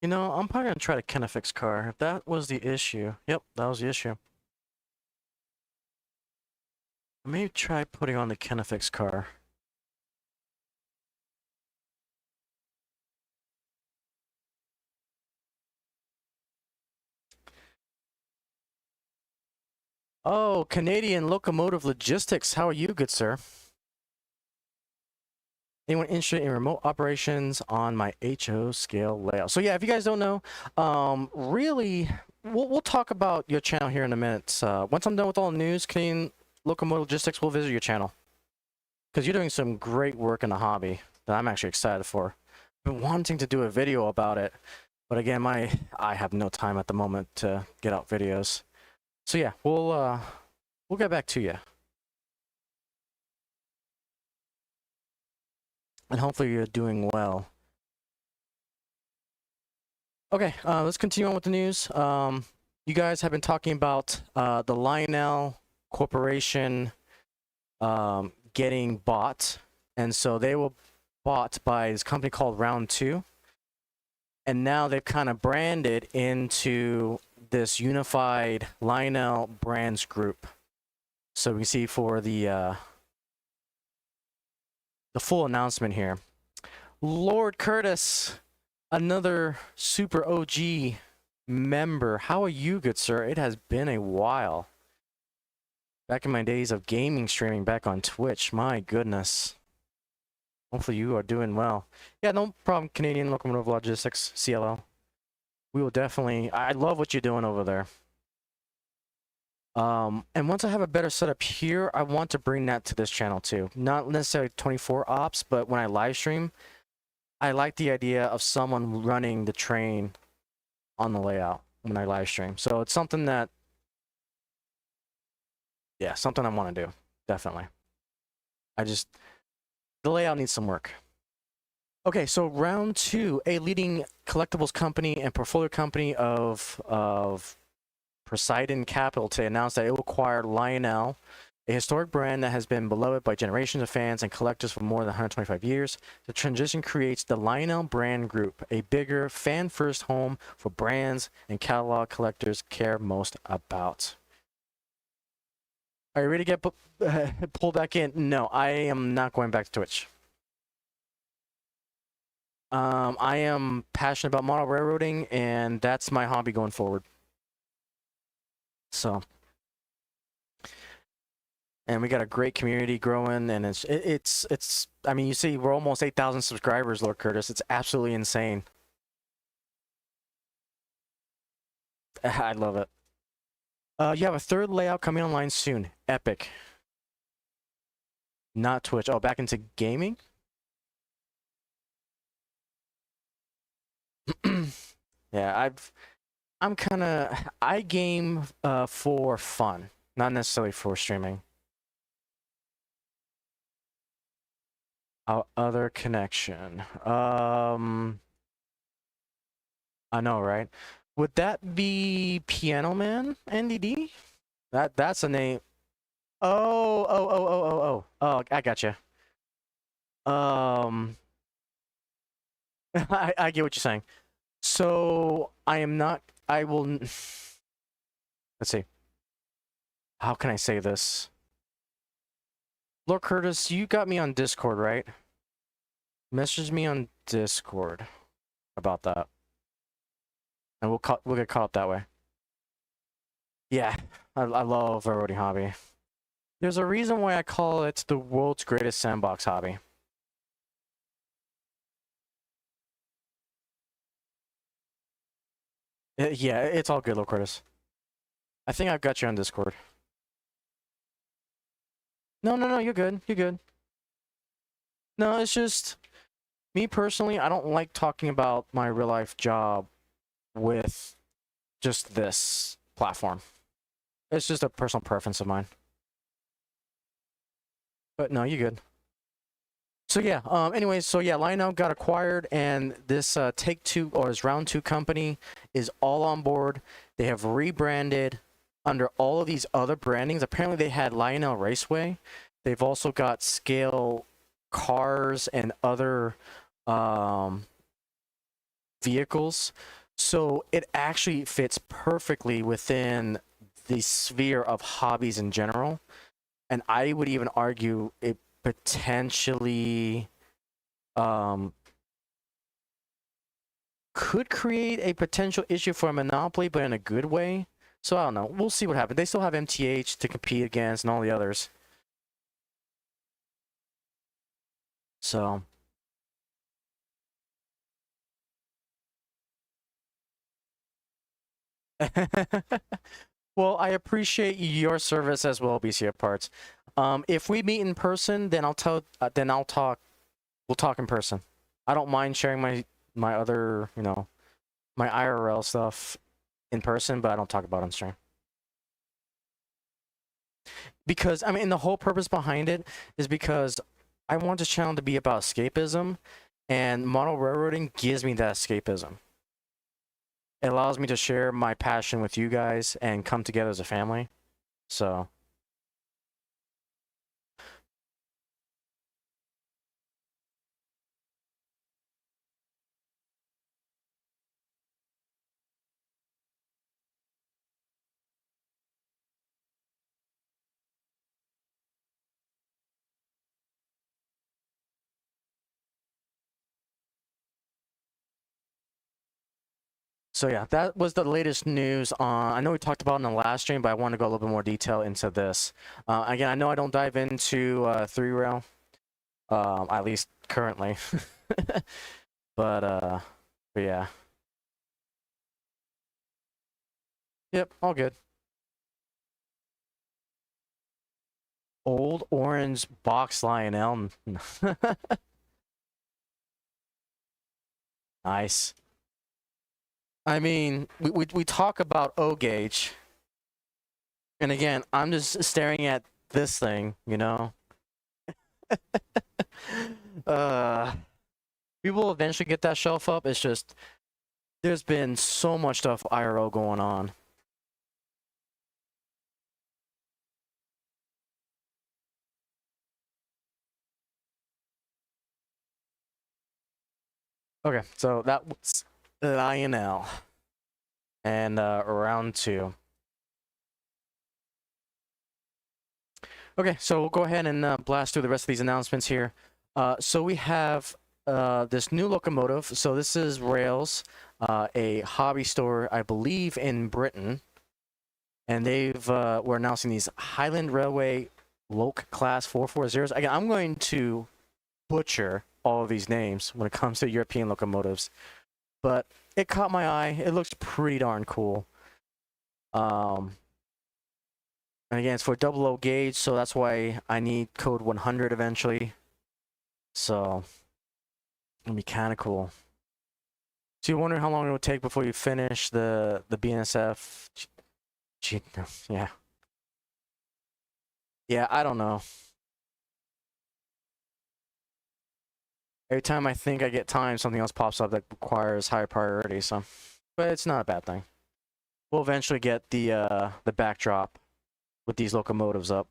You know, I'm probably gonna try the Kinefix car. If that was the issue. Yep, that was the issue. I may try putting on the Kinefix car. Oh, Canadian Locomotive Logistics. How are you, good sir? Anyone interested in remote operations on my HO scale layout? So yeah, if you guys don't know, really, we'll talk about your channel here in a minute. Once I'm done with all the news, Canadian Locomotive Logistics will visit your channel because you're doing some great work in the hobby that I'm actually excited for. I've been wanting to do a video about it, but again, I have no time at the moment to get out videos. So yeah, we'll get back to you. And hopefully you're doing well. Okay, let's continue on with the news. You guys have been talking about the Lionel Corporation getting bought, and so they were bought by this company called Round 2, and now they've kind of branded into this unified Lionel Brands Group. So we see for the full announcement here. Lord Curtis, another super OG member. How are you, good sir? It has been a while. Back in my days of gaming streaming back on Twitch. My goodness. Hopefully you are doing well. Yeah, no problem, Canadian Locomotive Logistics, CLL. We will definitely... I love what you're doing over there. And once I have a better setup here, I want to bring that to this channel too. Not necessarily 24 ops, but when I live stream, I like the idea of someone running the train on the layout when I live stream. So it's something that, yeah, something I want to do. Definitely. The layout needs some work. Okay, so Round 2, a leading collectibles company and portfolio company of Poseidon Capital today announced that it will acquire Lionel, a historic brand that has been beloved by generations of fans and collectors for more than 125 years. The transition creates the Lionel Brand Group, a bigger, fan-first home for brands and catalog collectors care most about. Are you ready to get pulled back in? No, I am not going back to Twitch. I am passionate about model railroading, and that's my hobby going forward. So, and we got a great community growing, and it's. I mean, you see, we're almost 8,000 subscribers, Lord Curtis. It's absolutely insane. I love it. You have a third layout coming online soon. Epic. Not Twitch. Oh, back into gaming. Yeah, I game for fun, not necessarily for streaming. Other connection. I know, right? Would that be Piano Man, NDD? That's a name. Oh, I gotcha. I get what you're saying. So I am not. I will. Let's see. How can I say this? Lord Curtis, you got me on Discord, right? Message me on Discord about that, and we'll get caught up that way. Yeah, I love railroading hobby. There's a reason why I call it the world's greatest sandbox hobby. Yeah, it's all good, Lord Curtis. I think I've got you on Discord. No, you're good. You're good. No, it's just me personally. I don't like talking about my real life job with just this platform. It's just a personal preference of mine. But no, you're good. So yeah, anyways, so yeah, Lionel got acquired, and this Take-Two, or his Round 2 company, is all on board. They have rebranded under all of these other brandings. Apparently they had Lionel Raceway. They've also got Scale Cars and other vehicles. So it actually fits perfectly within the sphere of hobbies in general. And I would even argue it potentially could create a potential issue for a monopoly, but in a good way. So I don't know. We'll see what happens. They still have MTH to compete against and all the others. So. Well, I appreciate your service as well, BCF Parts. If we meet in person, then I'll talk. We'll talk in person. I don't mind sharing my other, my IRL stuff in person, but I don't talk about it on stream. Because I mean, the whole purpose behind it is because I want this channel to be about escapism, and model railroading gives me that escapism. It allows me to share my passion with you guys and come together as a family. So. So yeah, that was the latest news on. I know we talked about it in the last stream, but I want to go a little bit more detail into this. Again, I know I don't dive into 3-rail, at least currently, but yeah. Yep, all good. Old orange box Lionel. Nice. I mean, we talk about O gauge, and again, I'm just staring at this thing, we will eventually get that shelf up. It's just there's been so much stuff IRL going on. Okay, so that was Lionel. And round 2. Okay, so we'll go ahead and blast through the rest of these announcements here. So we have this new locomotive. So this is Rails, a hobby store, I believe, in Britain. And we're announcing these Highland Railway Loc Class 440s. Again, I'm going to butcher all of these names when it comes to European locomotives, but it caught my eye. It looks pretty darn cool. And again, it's for 00 gauge, so that's why I need code 100 eventually. So it'll be kind of cool. So you're wondering how long it will take before you finish the BNSF? Yeah. Yeah, I don't know. Every time I think I get time, something else pops up that requires higher priority. So, but it's not a bad thing. We'll eventually get the backdrop with these locomotives up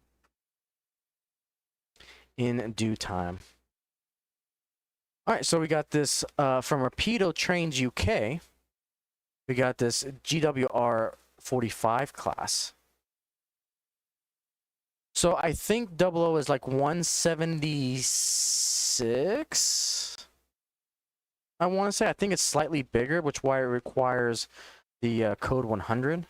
in due time. All right, so we got this from Rapido Trains UK. We got this GWR 45 class. So I think 00 is like 176. I want to say. I think it's slightly bigger, which why it requires the code 100.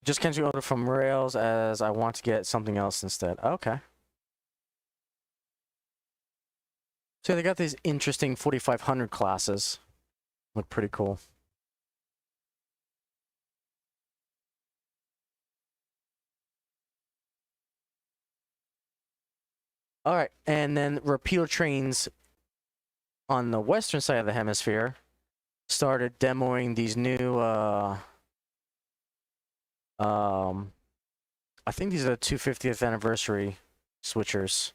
Just can't order from Rails as I want to get something else instead. Okay. So they got these interesting 4500 classes. Look pretty cool. All right, and then Rapido Trains on the western side of the hemisphere started demoing these new I think these are the 250th anniversary switchers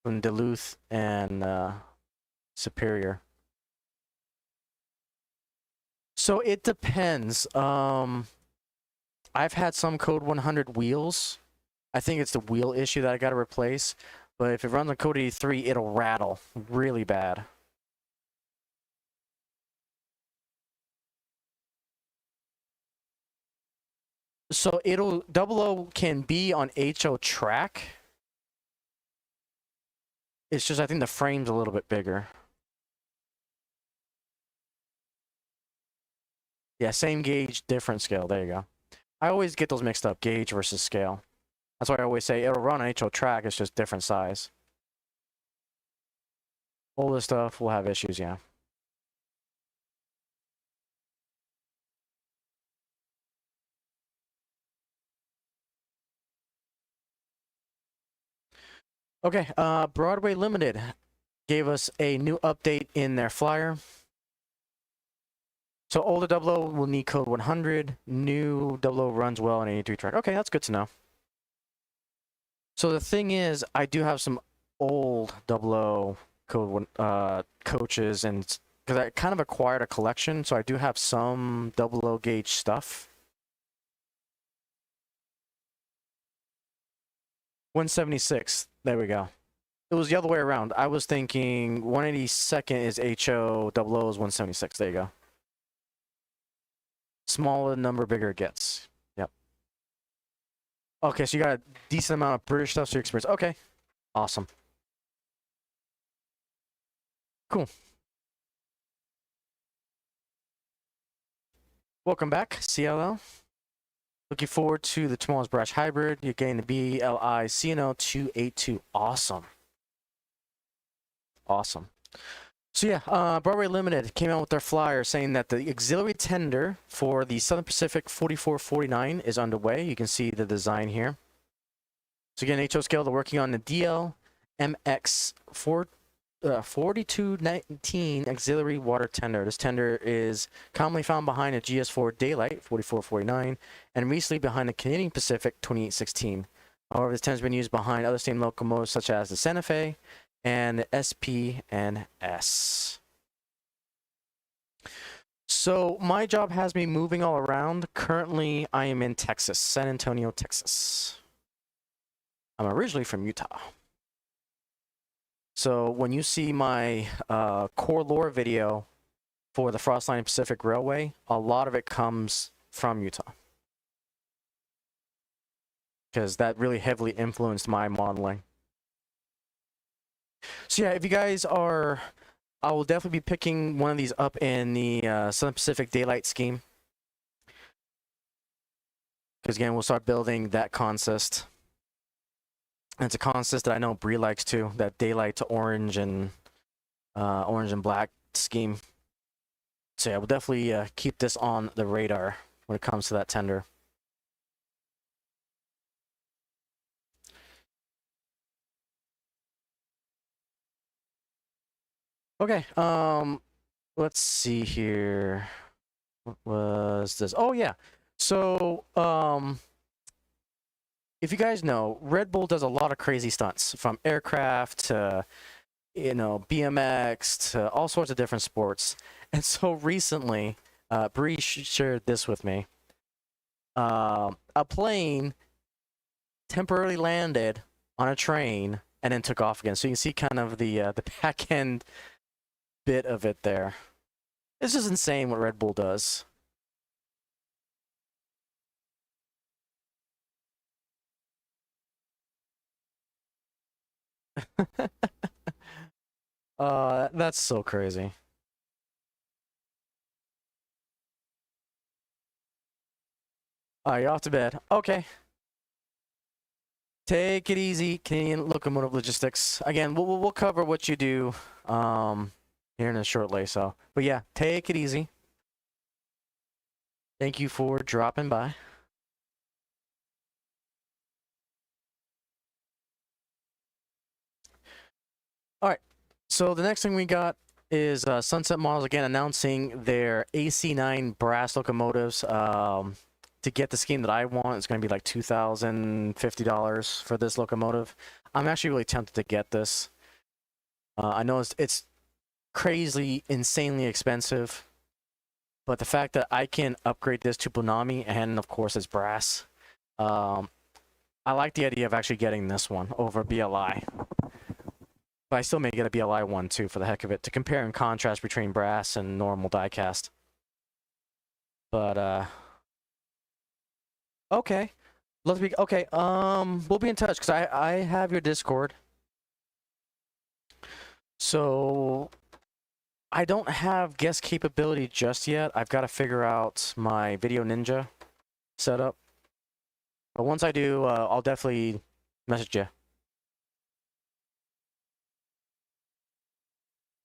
from Duluth and Superior. So it depends. I've had some code 100 wheels. I think it's the wheel issue that I got to replace. But if it runs on Code 83, it'll rattle really bad. So it'll 00 can be on HO track. It's just I think the frame's a little bit bigger. Yeah, same gauge, different scale. There you go. I always get those mixed up, gauge versus scale. That's why I always say it'll run on HO track, it's just different size. All this stuff will have issues, yeah. Okay, Broadway Limited gave us a new update in their flyer. So older 00 will need code 100. New 00 runs well on 83 track. Okay, that's good to know. So the thing is, I do have some old 00 code coaches, and because I kind of acquired a collection, so I do have some 00 gauge stuff. 176. There we go. It was the other way around. I was thinking 182nd is HO, 00 is 176. There you go. Smaller number, bigger it gets. Yep. Okay, so you got a decent amount of British stuff, so your experience. Okay. Awesome. Cool. Welcome back, CLL. Looking forward to the tomorrow's Brash Hybrid. You're getting the BLI CNO 282. Awesome. Awesome. So yeah, Broadway Limited came out with their flyer saying that the auxiliary tender for the Southern Pacific 4449 is underway. You can see the design here. So again, HO scale, they're working on the DL MX 4219 auxiliary water tender. This tender is commonly found behind a GS4 Daylight 4449 and recently behind the Canadian Pacific 2816. However, this tender has been used behind other steam locomotives such as the Santa Fe and the SP and S. So my job has me moving all around. Currently, I am in Texas, San Antonio, Texas. I'm originally from Utah. So when you see my core lore video for the Frostline Pacific Railway, a lot of it comes from Utah. Because that really heavily influenced my modeling. So yeah, if you guys are, I will definitely be picking one of these up in the Southern Pacific Daylight scheme. Because again, we'll start building that consist. And it's a consist that I know Bree likes too, that Daylight to orange and black scheme. So yeah, we'll definitely keep this on the radar when it comes to that tender. Okay, let's see here. What was this? Oh yeah. So, if you guys know, Red Bull does a lot of crazy stunts, from aircraft to, you know, BMX to all sorts of different sports. And so recently, Bree shared this with me. A plane temporarily landed on a train and then took off again. So you can see kind of the back end bit of it there. It's just insane what Red Bull does. That's so crazy. You're off to bed. Okay. Take it easy, Canadian Locomotive Logistics. Again, we'll cover what you do here in a shortly. So, but yeah, take it easy. Thank you for dropping by. All right. So the next thing we got is Sunset Models again announcing their AC9 brass locomotives. To get the scheme that I want, it's going to be like $2,050 for this locomotive. I'm actually really tempted to get this. I know it's crazy, insanely expensive, but the fact that I can upgrade this to Bonami and of course it's brass, I like the idea of actually getting this one over BLI. But I still may get a BLI one too for the heck of it to compare and contrast between brass and normal diecast. But okay. Let's be okay. We'll be in touch because I have your Discord. So I don't have guest capability just yet. I've got to figure out my Video Ninja setup. But once I do, I'll definitely message you.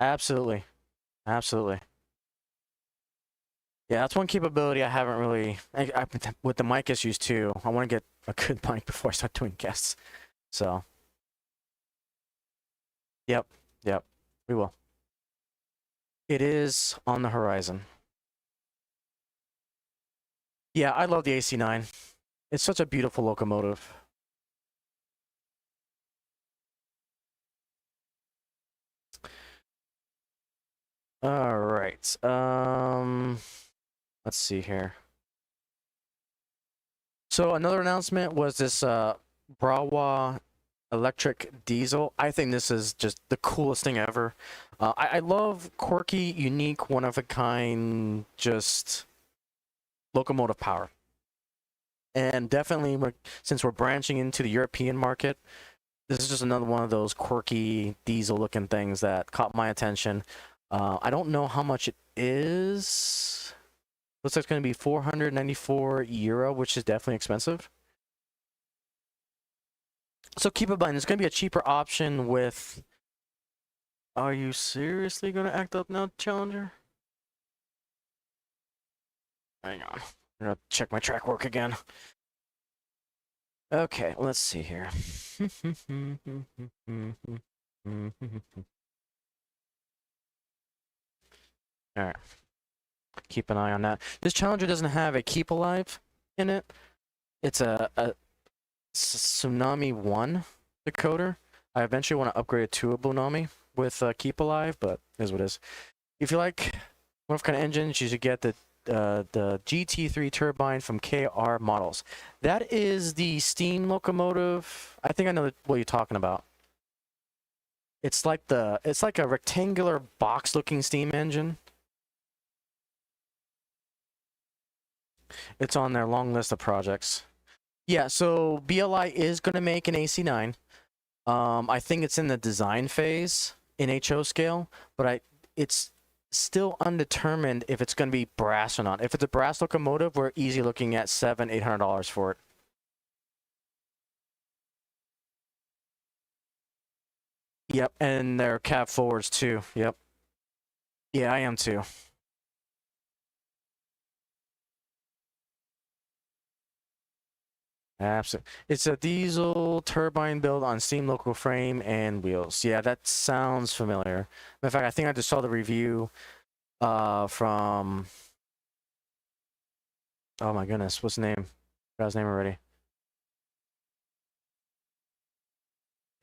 Absolutely. Absolutely. Yeah, that's one capability I haven't really... with the mic issues too, I want to get a good mic before I start doing guests. So. Yep. Yep. We will. It is on the horizon. Yeah, I love the AC9. It's such a beautiful locomotive. All right. Let's see here. So another announcement was this Brawa electric diesel. I think this is just the coolest thing ever. I love quirky, unique, one-of-a-kind, just locomotive power. And definitely, since we're branching into the European market, this is just another one of those quirky diesel-looking things that caught my attention. I don't know how much it is. Looks like it's going to be €494, which is definitely expensive. So keep in mind, there's going to be a cheaper option with... Are you seriously going to act up now, Challenger? Hang on. I'm going to check my track work again. Okay, let's see here. Alright. Keep an eye on that. This Challenger doesn't have a Keep Alive in it. It's a Tsunami 1 decoder. I eventually want to upgrade it to a Bunami with Keep Alive, but it is what it is. If you like what kind of engines, you should get the GT3 turbine from KR Models. That is the steam locomotive. I think I know what you're talking about. It's like a rectangular box-looking steam engine. It's on their long list of projects. Yeah, so BLI is going to make an AC9. I think it's in the design phase in HO scale, but it's still undetermined if it's going to be brass or not. If it's a brass locomotive, we're easy looking at $700-800 for it. Yep, and they're cab forwards too. Yep. Yeah, I am too. Absolutely. It's a diesel turbine build on steam loco frame and wheels. Yeah, that sounds familiar. In fact, I think I just saw the review from... Oh my goodness, what's the name? Got his name already.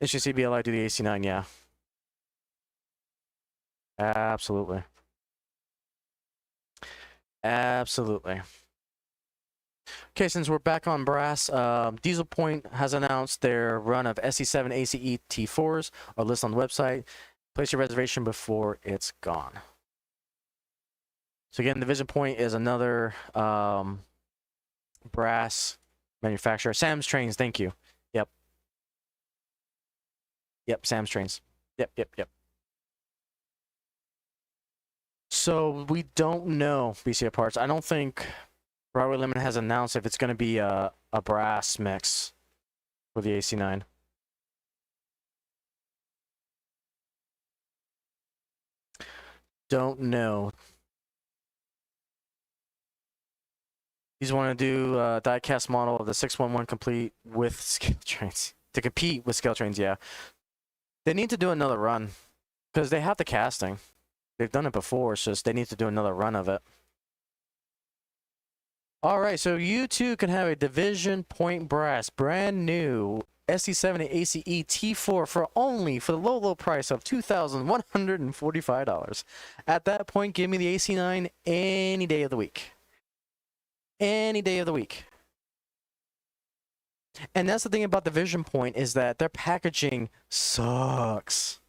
HCBLI do the AC9, yeah. Absolutely. Absolutely. Okay, since we're back on brass, Diesel Point has announced their run of SE7 ACE T4s are listed on the website. Place your reservation before it's gone. So again, Division Point is another brass manufacturer. Sam's Trains, thank you. Yep. Yep, Sam's Trains. Yep. So we don't know BCA parts. I don't think Broadway Lemon has announced if it's going to be a brass mix for the AC9. Don't know. He's want to do a diecast model of the 611 complete with scale trains. To compete with scale trains, yeah. They need to do another run because they have the casting. They've done it before, it's just they need to do another run of it. All right, so you too can have a Division Point brass, brand new SE7 ACE T4 for the low price of $2,145. At that point, give me the AC9 any day of the week. Any day of the week. And that's the thing about the Vision Point is that their packaging sucks.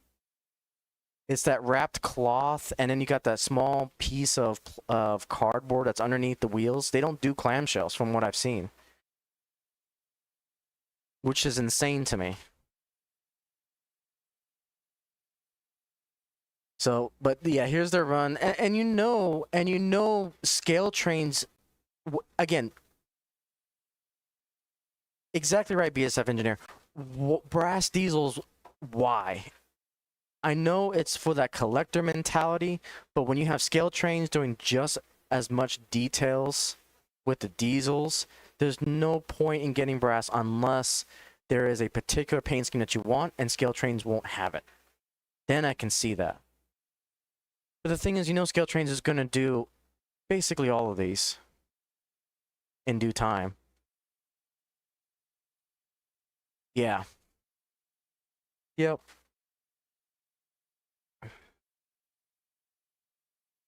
It's that wrapped cloth, and then you got that small piece of cardboard that's underneath the wheels. They don't do clamshells from what I've seen, which is insane to me. So, but yeah, here's their run, and you know, scale trains, again, exactly right, BSF engineer. Brass diesels, why? I know it's for that collector mentality, but when you have scale trains doing just as much details with the diesels, there's no point in getting brass unless there is a particular paint scheme that you want, and scale trains won't have it. Then I can see that. But the thing is, you know, scale trains is going to do basically all of these in due time. Yeah. Yep.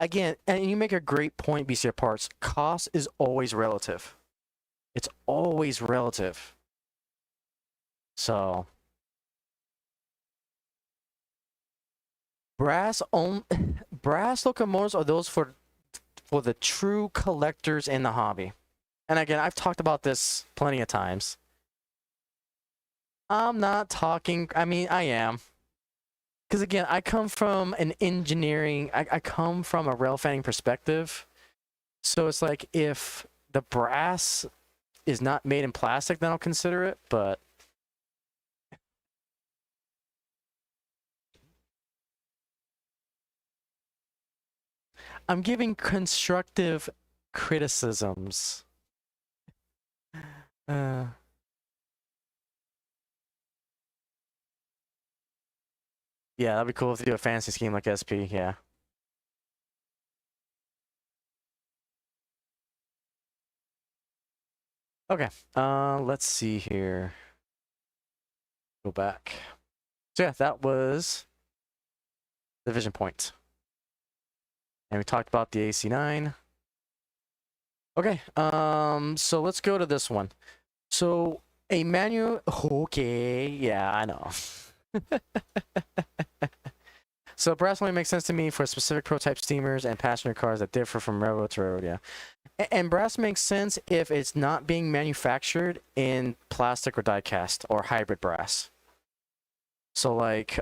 Again, and you make a great point, BCR Parts. Cost is always relative. It's always relative. So, brass locomotives are those for the true collectors in the hobby. And again, I've talked about this plenty of times. I'm not talking, I mean, I am. Because again, I come from an engineering, I come from a rail fanning perspective. So it's like, if the brass is not made in plastic, then I'll consider it, but I'm giving constructive criticisms. Yeah, that'd be cool if you do a fantasy scheme like SP, yeah. Okay, let's see here. Go back. So yeah, that was the Vision Point. And we talked about the AC9. Okay, so let's go to this one. So a manual, okay, yeah, I know. So brass only makes sense to me for specific prototype steamers and passenger cars that differ from railroad to railroad, yeah. And brass makes sense if it's not being manufactured in plastic or die cast or hybrid brass. So like,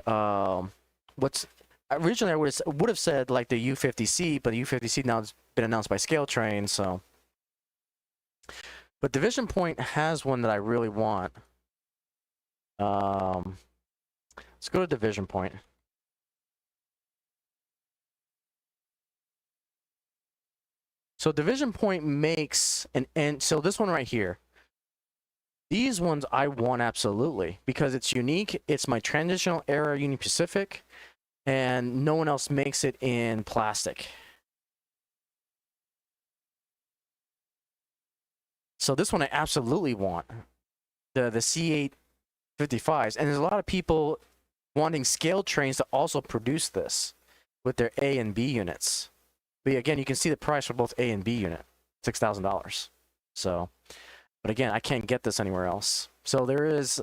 what's originally I would have said like the U50C, but the U50C now has been announced by Scale Train, so. But Division Point has one that I really want. Let's go to Division Point. So Division Point makes so this one right here. These ones I want absolutely because it's unique. It's my transitional era Union Pacific, and no one else makes it in plastic. So this one I absolutely want. The C855s, and there's a lot of people wanting scale trains to also produce this with their A and B units. But again, you can see the price for both A and B unit, $6,000. So, but again, I can't get this anywhere else. So there is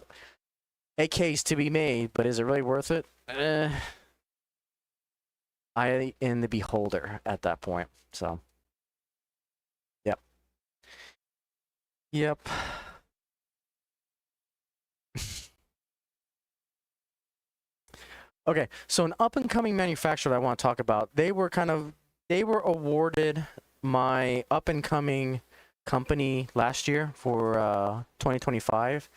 a case to be made, but is it really worth it? I am the beholder at that point. So, yep. Yep. Okay, so an up-and-coming manufacturer that I want to talk about, they were awarded my up-and-coming company last year for 2025,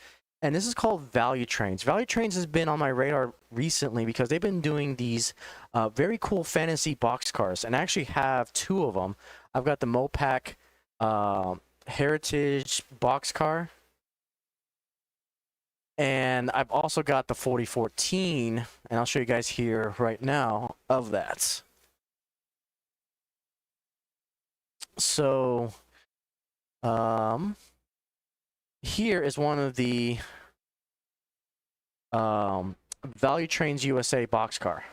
and this is called Value Trains. Value Trains has been on my radar recently because they've been doing these very cool fantasy boxcars, and I actually have two of them. I've got the Mopac Heritage boxcar, and I've also got the 4014, and I'll show you guys here right now of that. So, here is one of the Value Trains USA boxcar.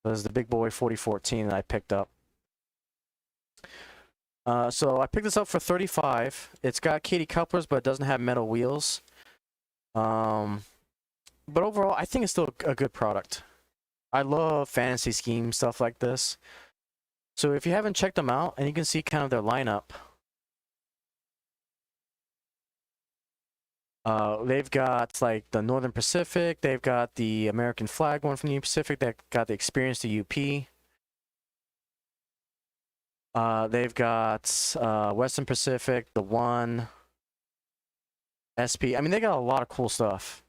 This is the big boy 4014 that I picked up. So I picked this up for 35. It's got KD couplers, but it doesn't have metal wheels. But overall, I think it's still a good product. I love fantasy scheme stuff like this. So if you haven't checked them out, and you can see kind of their lineup. They've got like the Northern Pacific. They've got the American flag one from the Pacific. They've got the Experience to UP. They've got Western Pacific, the One, SP. I mean, they got a lot of cool stuff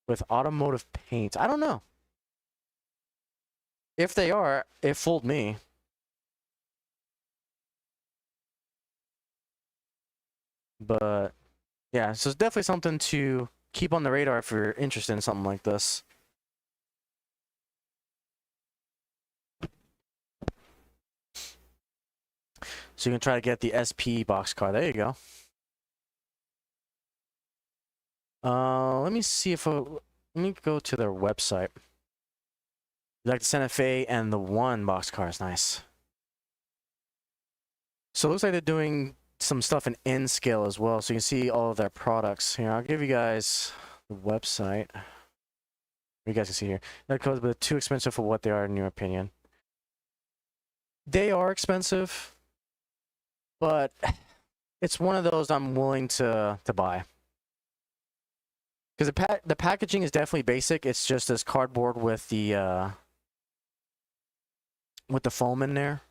with automotive paint. I don't know. If they are, it fooled me. But yeah, so it's definitely something to keep on the radar if you're interested in something like this. So you can try to get the SP boxcar. There you go. Let me see if let me go to their website. Like the Santa Fe and the One boxcar is nice. So it looks like they're doing some stuff in N scale as well, so you can see all of their products. Here, I'll give you guys the website. You guys can see here. That codes, but too expensive for what they are in your opinion. They are expensive, but it's one of those I'm willing to buy. Because the packaging is definitely basic. It's just this cardboard with the foam in there.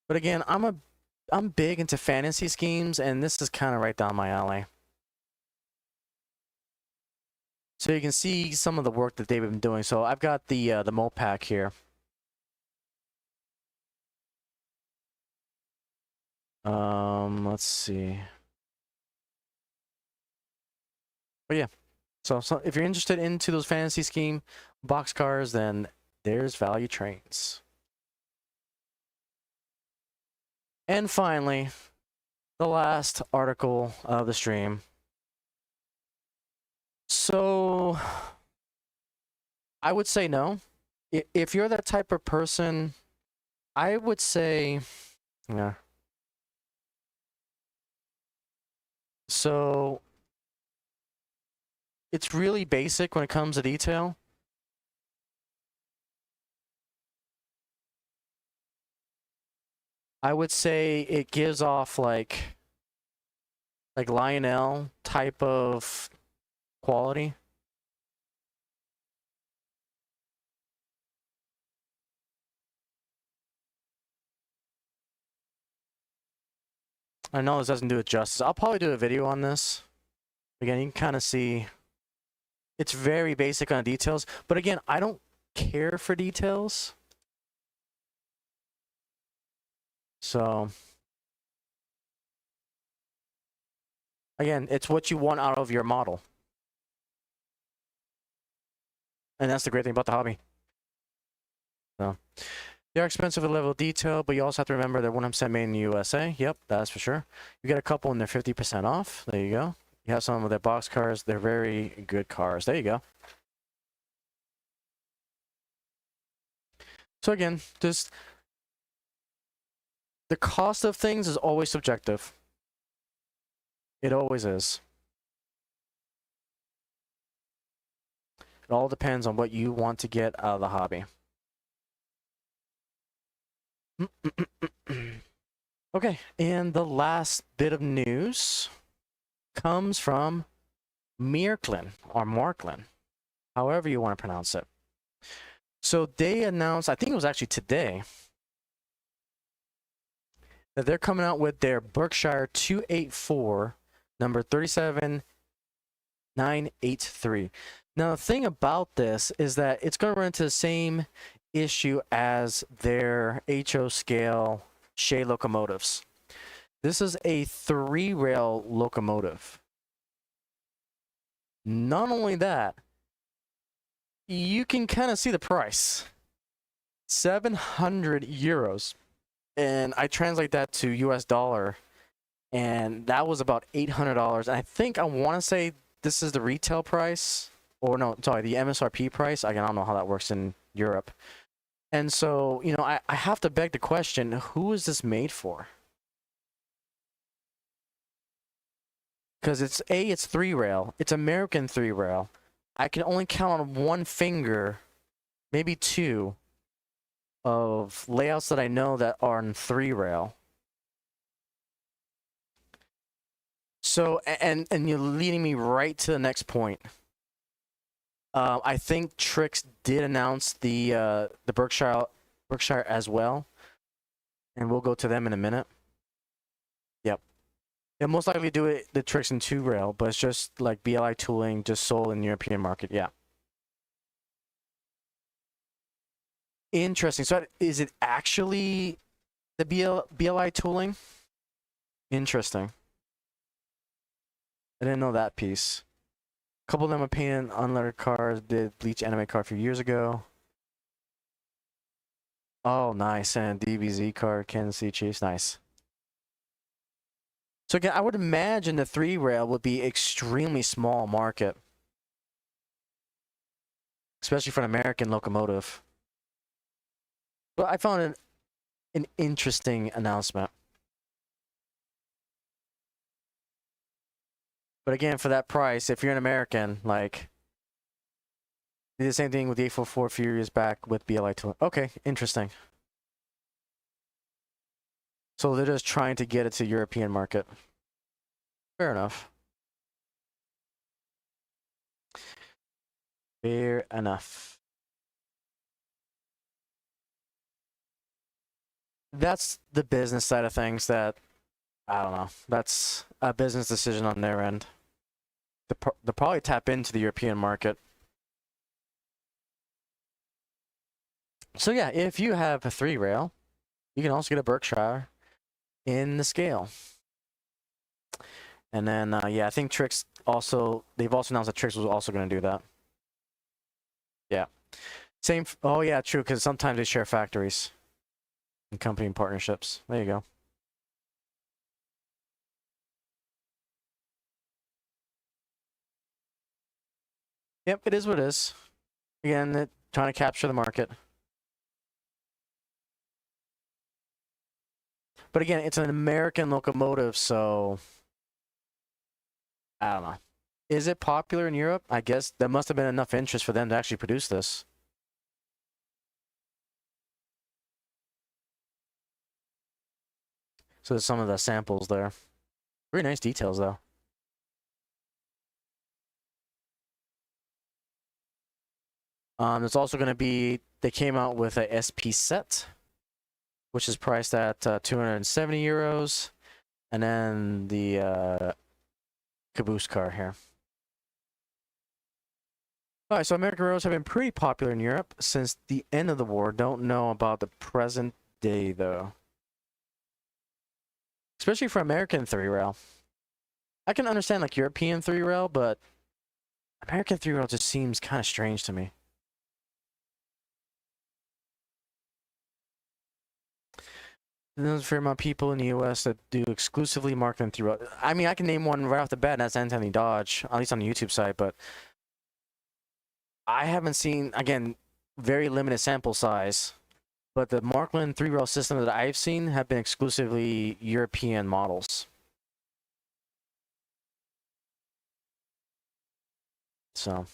But again, I'm big into fantasy schemes, and this is kind of right down my alley. So you can see some of the work that they've been doing. So I've got the mold pack here. Let's see. But yeah, so if you're interested into those fantasy scheme boxcars, then there's Value Trains. And finally, the last article of the stream. So I would say no. If you're that type of person, I would say, yeah. So it's really basic when it comes to detail. I would say it gives off like Lionel type of quality. I know this doesn't do it justice. I'll probably do a video on this. Again, you can kind of see it's very basic on details, but again, I don't care for details. So again, it's what you want out of your model. And that's the great thing about the hobby. So they are expensive at level of detail, but you also have to remember they're 100% made in the USA. Yep, that's for sure. You get a couple and they're 50% off. There you go. You have some of their box cars. They're very good cars. There you go. So again, just the cost of things is always subjective. It always is. It all depends on what you want to get out of the hobby. Okay, and the last bit of news comes from Mirklin, or Marklin, however you want to pronounce it. So they announced, I think it was actually today, that they're coming out with their Berkshire 284, number 37983. Now, the thing about this is that it's going to run into the same issue as their HO scale Shay locomotives. This is a 3-rail locomotive. Not only that, you can kind of see the price. 700 euros. And I translate that to US dollar, and that was about $800. And I think I want to say this is the retail price, or no, sorry, the MSRP price. Again, I don't know how that works in Europe. And so, you know, I have to beg the question, who is this made for? Because it's 3-rail. It's American 3-rail. I can only count on one finger, maybe two, of layouts that I know that are in 3-rail. So, and you're leading me right to the next point. I think Trix did announce the Berkshire as well, and we'll go to them in a minute. Yep, they'll most likely do it the Trix in 2-rail, but it's just like BLI tooling, just sold in the European market. Yeah, interesting. So, is it actually the BLI tooling? Interesting. I didn't know that piece. A couple of them are painting unlettered cars. Did bleach anime car a few years ago. Oh, nice. And DBZ car, Kansas City Chiefs. Nice. So again, I would imagine the 3-rail would be extremely small market, especially for an American locomotive. But I found an interesting announcement. But again, for that price, if you're an American, like, did the same thing with the 844 a few years back with BLI tooling. Okay, interesting. So they're just trying to get it to European market. Fair enough. Fair enough. That's the business side of things that, I don't know. That's a business decision on their end. They'll probably tap into the European market. So yeah, if you have a 3-rail, you can also get a Berkshire in the scale. And then, yeah, I think Trix also, they've also announced that Trix was also going to do that. Yeah. Same, oh yeah, true, because sometimes they share factories and company partnerships. There you go. Yep, it is what it is. Again, trying to capture the market. But again, it's an American locomotive, so I don't know. Is it popular in Europe? I guess there must have been enough interest for them to actually produce this. So there's some of the samples there. Very nice details, though. There's also going to be, they came out with a SP set, which is priced at 270 euros. And then the caboose car here. All right, so American railroads have been pretty popular in Europe since the end of the war. Don't know about the present day, though. Especially for American 3-rail. I can understand, like, European 3-rail, but American 3-rail just seems kind of strange to me. There's a fair amount of people in the U.S. that do exclusively marketing 3-rail. I mean, I can name one right off the bat, and that's Anthony Dodge, at least on the YouTube side, but I haven't seen, again, very limited sample size, but the Markland 3-rail system that I've seen have been exclusively European models. So, all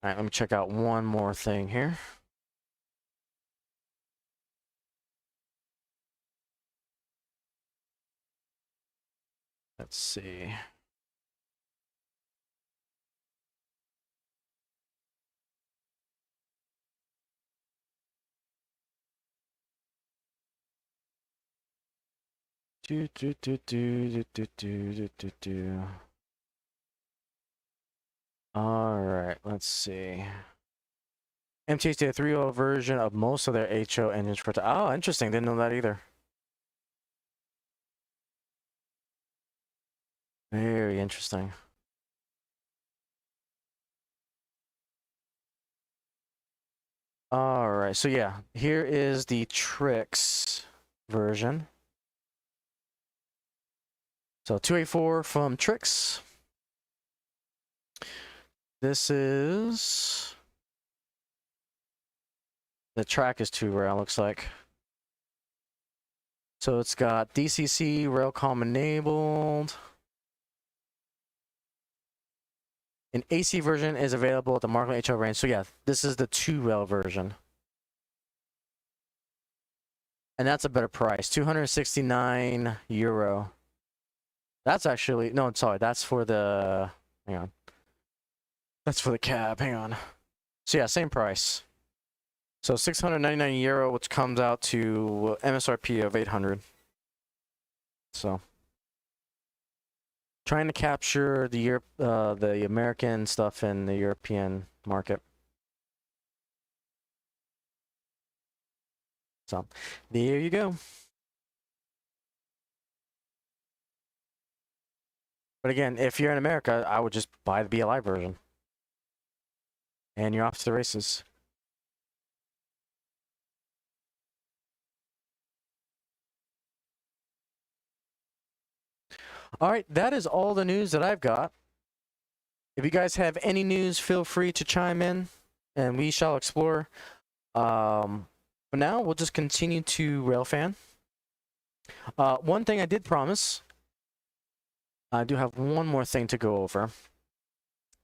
right, let me check out one more thing here. Let's see. All right, let's see. MTH did a 3.0 version of most of their HO engines for. Oh, interesting. Didn't know that either. Very interesting. All right, so yeah, here is the Trix version. So 284 from Trix. This is... The track is too rare, looks like. So it's got DCC, Railcom enabled. An AC version is available at the Markland HO range. So yeah, this is the 2-rail version. And that's a better price, €269. That's actually, no, sorry, that's for the, hang on. That's for the cab, hang on. So yeah, same price. So €699, which comes out to MSRP of 800. So trying to capture the American stuff in the European market. So there you go. But again, if you're in America, I would just buy the BLI version. And you're off to the races. All right, that is all the news that I've got. If you guys have any news, feel free to chime in, and we shall explore. For now, we'll just continue to Railfan. One thing I did promise, I do have one more thing to go over,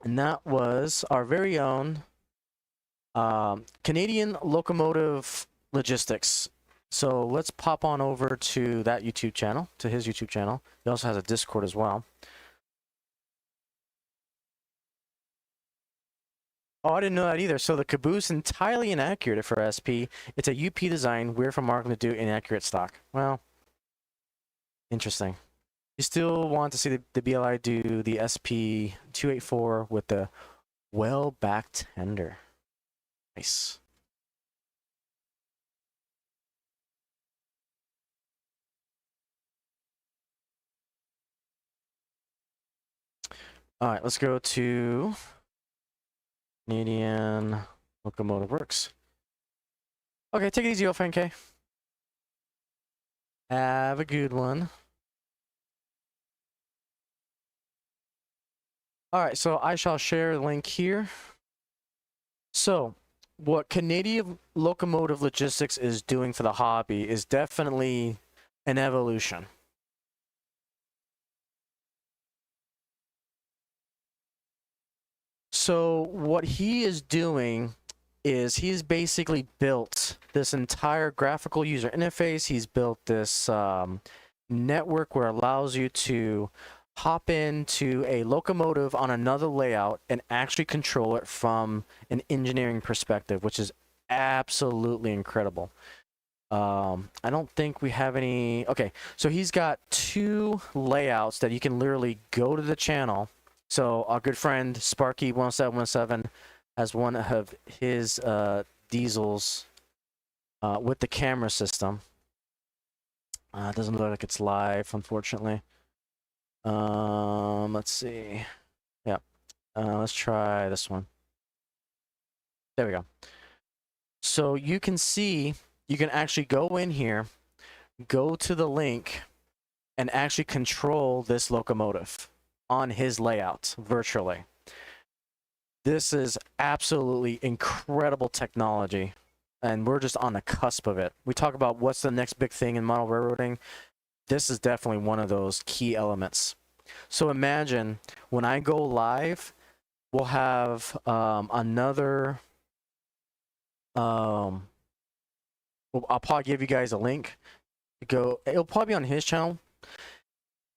and that was our very own Canadian Locomotive Logistics. So let's pop on over to that YouTube channel, to his YouTube channel. He also has a Discord as well. Oh, I didn't know that either. So the caboose entirely inaccurate for SP. It's a UP design. We're from Markland to do inaccurate stock. Well, interesting. You still want to see the BLI do the SP 284 with the well-backed tender. Nice. All right, let's go to Canadian Locomotive Works. Okay, take it easy, OFNK. Have a good one. All right, so I shall share a link here. So what Canadian Locomotive Logistics is doing for the hobby is definitely an evolution. So what he is doing is he's basically built this entire graphical user interface. He's built this network where it allows you to hop into a locomotive on another layout and actually control it from an engineering perspective, which is absolutely incredible. I don't think we have any. Okay, so he's got 2 layouts that you can literally go to the channel. So our good friend Sparky 1717 has one of his diesels with the camera system. It doesn't look like it's live, unfortunately. Let's see. Yep. Let's try this one. There we go. So you can see, you can actually go in here, go to the link, and actually control this locomotive on his layout virtually. This is absolutely incredible technology, and we're just on the cusp of it. We talk about what's the next big thing in model railroading. This is definitely one of those key elements. So imagine when I go live, we'll have another. I'll probably give you guys a link. It'll probably be on his channel.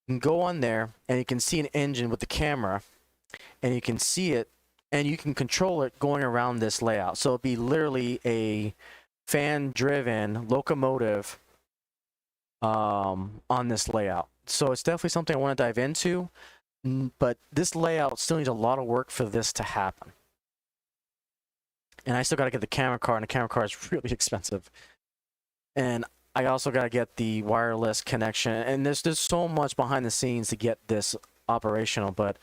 You can go on there and you can see an engine with the camera, and you can see it, and you can control it going around this layout. So it'll be literally a fan-driven locomotive on this layout. So it's definitely something I want to dive into, but this layout still needs a lot of work for this to happen. And I still got to get the camera card, and the camera card is really expensive. And I also got to get the wireless connection, and there's so much behind the scenes to get this operational, but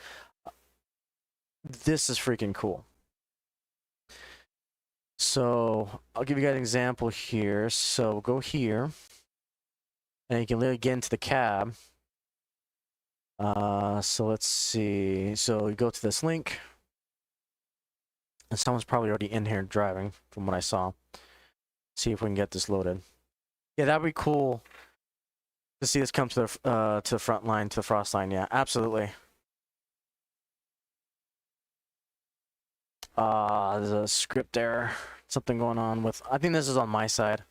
this is freaking cool. So I'll give you guys an example here. So go here, and you can literally get into the cab. So let's see. So you go to this link. And someone's probably already in here driving from what I saw. See if we can get this loaded. Yeah, that'd be cool to see this come to the front line, to the frost line. Yeah, absolutely. There's a script error. Something going on with... I think this is on my side.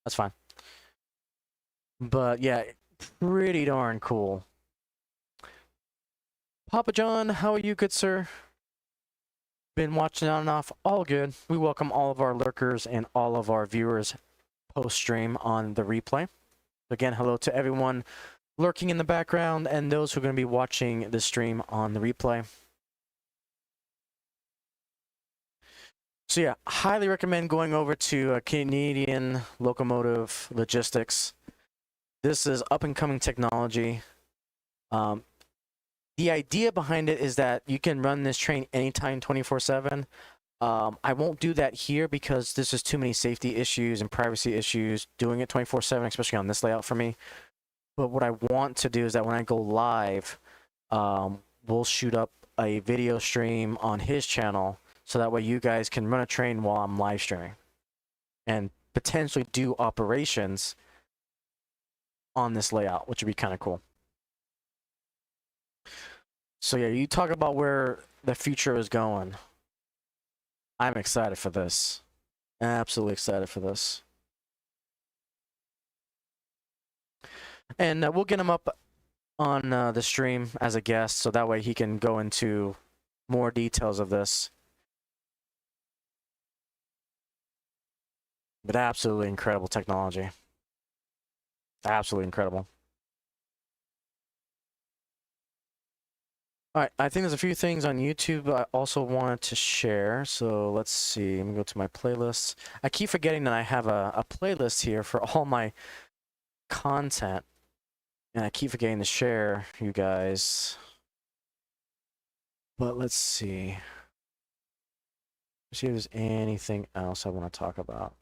That's fine. But yeah, pretty darn cool. Papa John, how are you, good sir? Been watching on and off. All good. We welcome all of our lurkers and all of our viewers post-stream on the replay. Again, hello to everyone lurking in the background and those who are going to be watching the stream on the replay. So yeah, highly recommend going over to Canadian Locomotive Logistics. This is up-and-coming technology. The idea behind it is that you can run this train anytime 24/7. I won't do that here because this is too many safety issues and privacy issues doing it 24/7, especially on this layout for me. But what I want to do is that when I go live, we'll shoot up a video stream on his channel so that way you guys can run a train while I'm live streaming and potentially do operations on this layout, which would be kind of cool. So yeah, you talk about where the future is going. I'm excited for this. Absolutely excited for this. And we'll get him up on the stream as a guest, so that way he can go into more details of this. But absolutely incredible technology. Absolutely incredible. All right, I think there's a few things on YouTube I also wanted to share. So let's see. Let me go to my playlists. I keep forgetting that I have a playlist here for all my content. And I keep forgetting to share, you guys. But let's see. Let's see if there's anything else I want to talk about.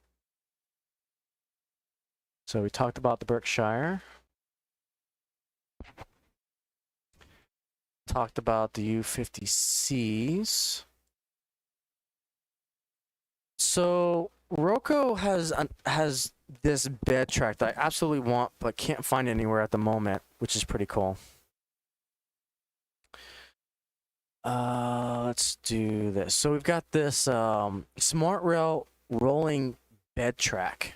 So we talked about the Berkshire. Talked about the U50Cs. So Roku has this bed track that I absolutely want, but can't find anywhere at the moment, which is pretty cool. Let's do this. So we've got this Smart Rail rolling bed track,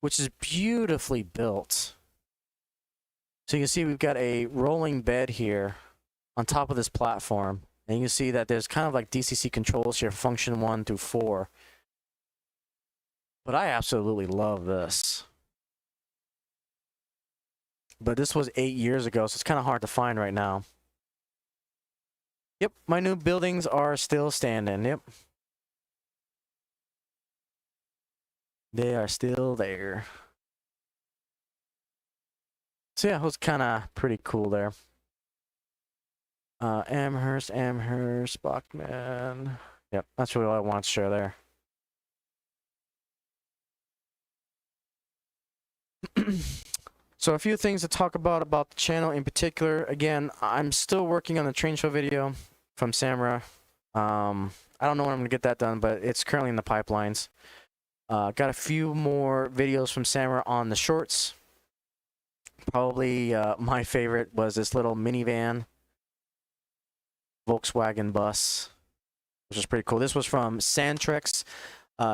which is beautifully built. So you can see we've got a rolling bed here on top of this platform. And you can see that there's kind of like DCC controls here, function 1 through 4. But I absolutely love this. But this was 8 years ago, so it's kind of hard to find right now. Yep, my new buildings are still standing. Yep. They are still there. So yeah, it was kind of pretty cool there. Amherst, Bachman. Yep, that's really all I want to share there. So a few things to talk about the channel in particular. Again, I'm still working on the train show video from Samra. I don't know when I'm going to get that done, but it's currently in the pipelines. Got a few more videos from Samra on the shorts. Probably my favorite was this little minivan Volkswagen bus, which is pretty cool. This was from Santrex,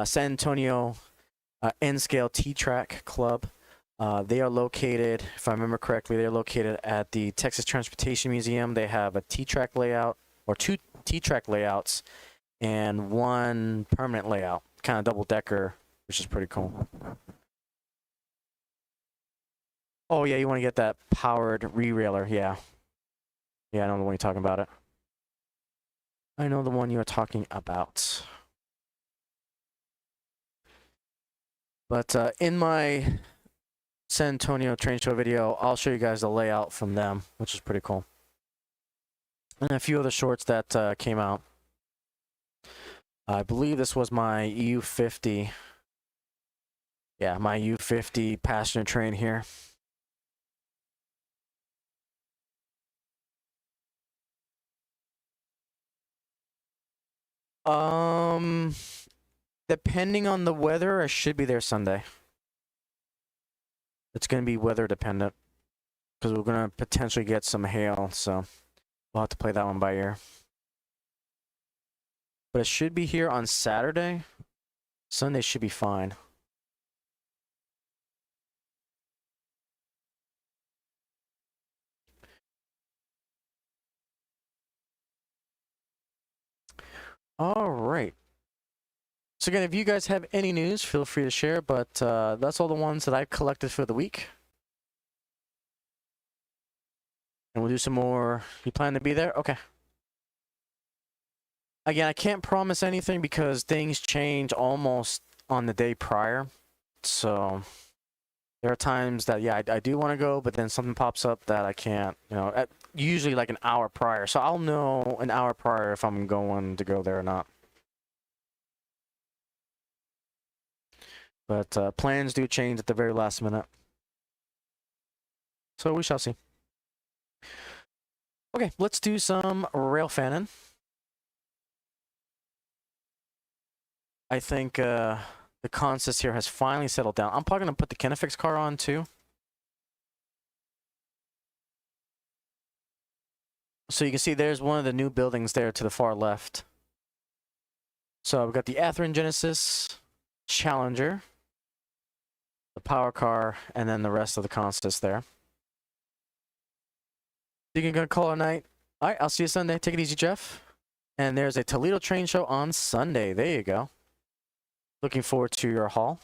San Antonio N-Scale T-Track Club. They are located, if I remember correctly, they're located at the Texas Transportation Museum. They have a T-Track layout, or 2 T-Track layouts, and 1 permanent layout, kind of double-decker, which is pretty cool. Oh yeah, you want to get that powered re-railer, yeah. Yeah, I know the one you're talking about it. I know the one you are talking about. But in my San Antonio train show video, I'll show you guys the layout from them, which is pretty cool. And a few other shorts that came out. I believe this was my U50. Yeah, my U50 passenger train here. Um, depending on the weather, I should be there Sunday. It's gonna be weather dependent because we're gonna potentially get some hail, so we'll have to play that one by ear. But it should be here on Saturday. Sunday should be fine. All right. So again, if you guys have any news, feel free to share, but that's all the ones that I've collected for the week. And we'll do some more. You plan to be there? Okay. Again, I can't promise anything because things change almost on the day prior. So there are times that, yeah, I do want to go, but then something pops up that I can't, you know, usually like an hour prior. So I'll know an hour prior if I'm going to go there or not. But plans do change at the very last minute. So we shall see. Okay, let's do some rail fanning. I think the consist here has finally settled down. I'm probably going to put the Kinefix car on too. So you can see there's one of the new buildings there to the far left. So we've got the Atherin Genesis, Challenger, the power car, and then the rest of the consist there. You're going to call it a night. All right, I'll see you Sunday. Take it easy, Jeff. And there's a Toledo train show on Sunday. There you go. Looking forward to your haul.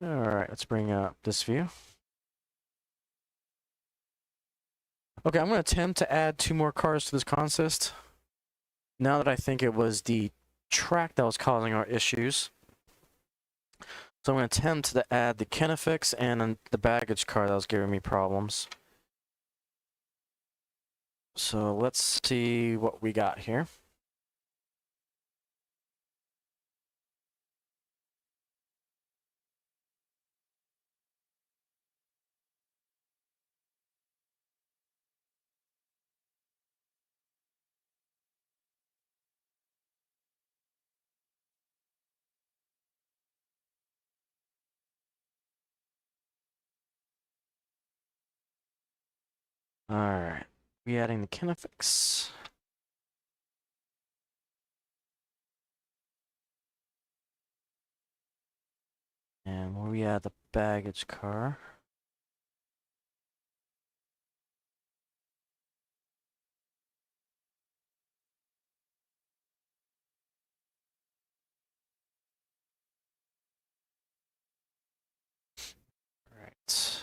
All right, let's bring up this view. Okay, I'm going to attempt to add 2 more cars to this consist. Now that I think it was the track that was causing our issues. So I'm going to attempt to add the Kinefix and the baggage car that was giving me problems. So let's see what we got here. All right, we adding the Kinefix. And where we add the baggage car. All right.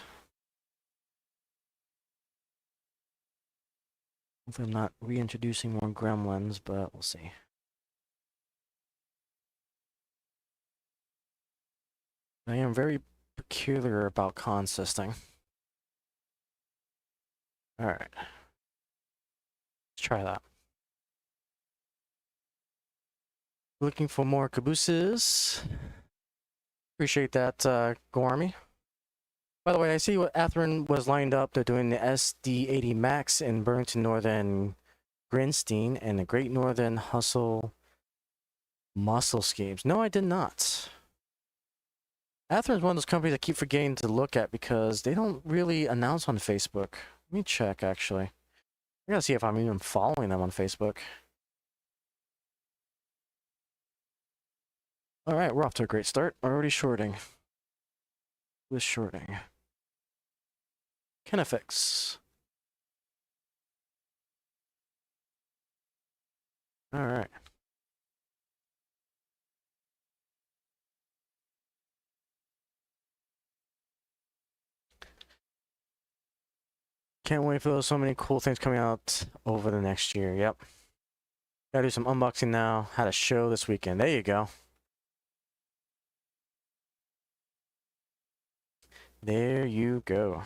Hopefully I'm not reintroducing more gremlins, but we'll see. I am very peculiar about consisting. All right. Let's try that. Looking for more cabooses. Appreciate that, Go Army. By the way, I see what Atherin was lined up. They're doing the SD80 Max in Burlington Northern Grinstein and the Great Northern Hustle Muscle Schemes. No, I did not. Atherin is one of those companies I keep forgetting to look at because they don't really announce on Facebook. Let me check, actually. I gotta see if I'm even following them on Facebook. All right, we're off to a great start. Already shorting. With shorting. Kinefix. All right. Can't wait for those so many cool things coming out over the next year. Yep. Gotta do some unboxing now. Had a show this weekend. There you go. There you go.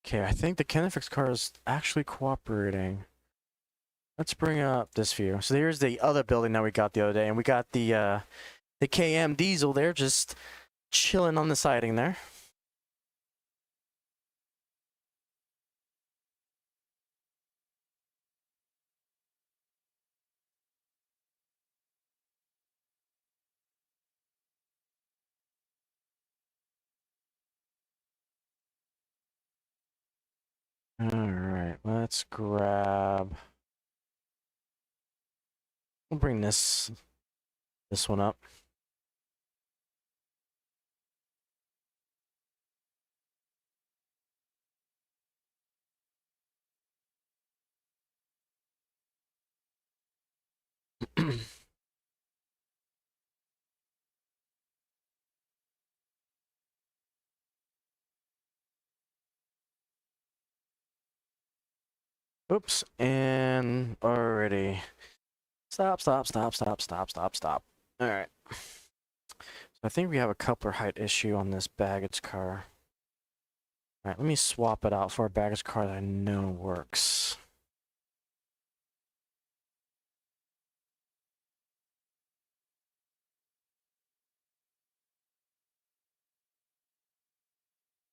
Okay, I think the Kinefix car is actually cooperating. Let's bring up this view. So here's the other building that we got the other day, and we got the the KM diesel there, just chilling on the siding there. All right, let's grab. We'll bring this one up. Oops, and already. Stop. All right. So I think we have a coupler height issue on this baggage car. All right, let me swap it out for a baggage car that I know works.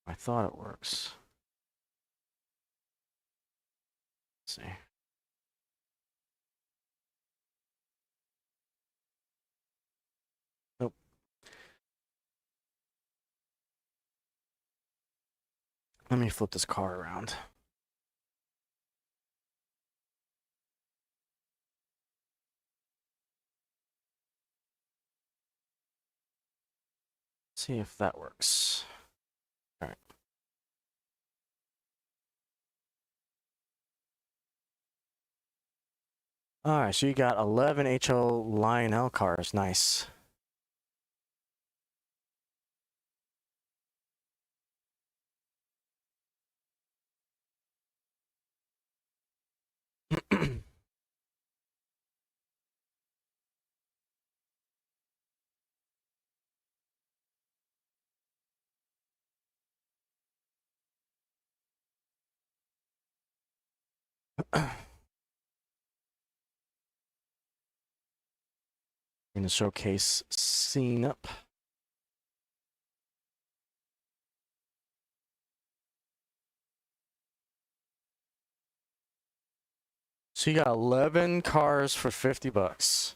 I thought it works. Let's see. Nope. Let me flip this car around. See if that works. All right. All right, so you got 11 HO Lionel cars. Nice. In the showcase scene up. So you got 11 cars for 50 bucks.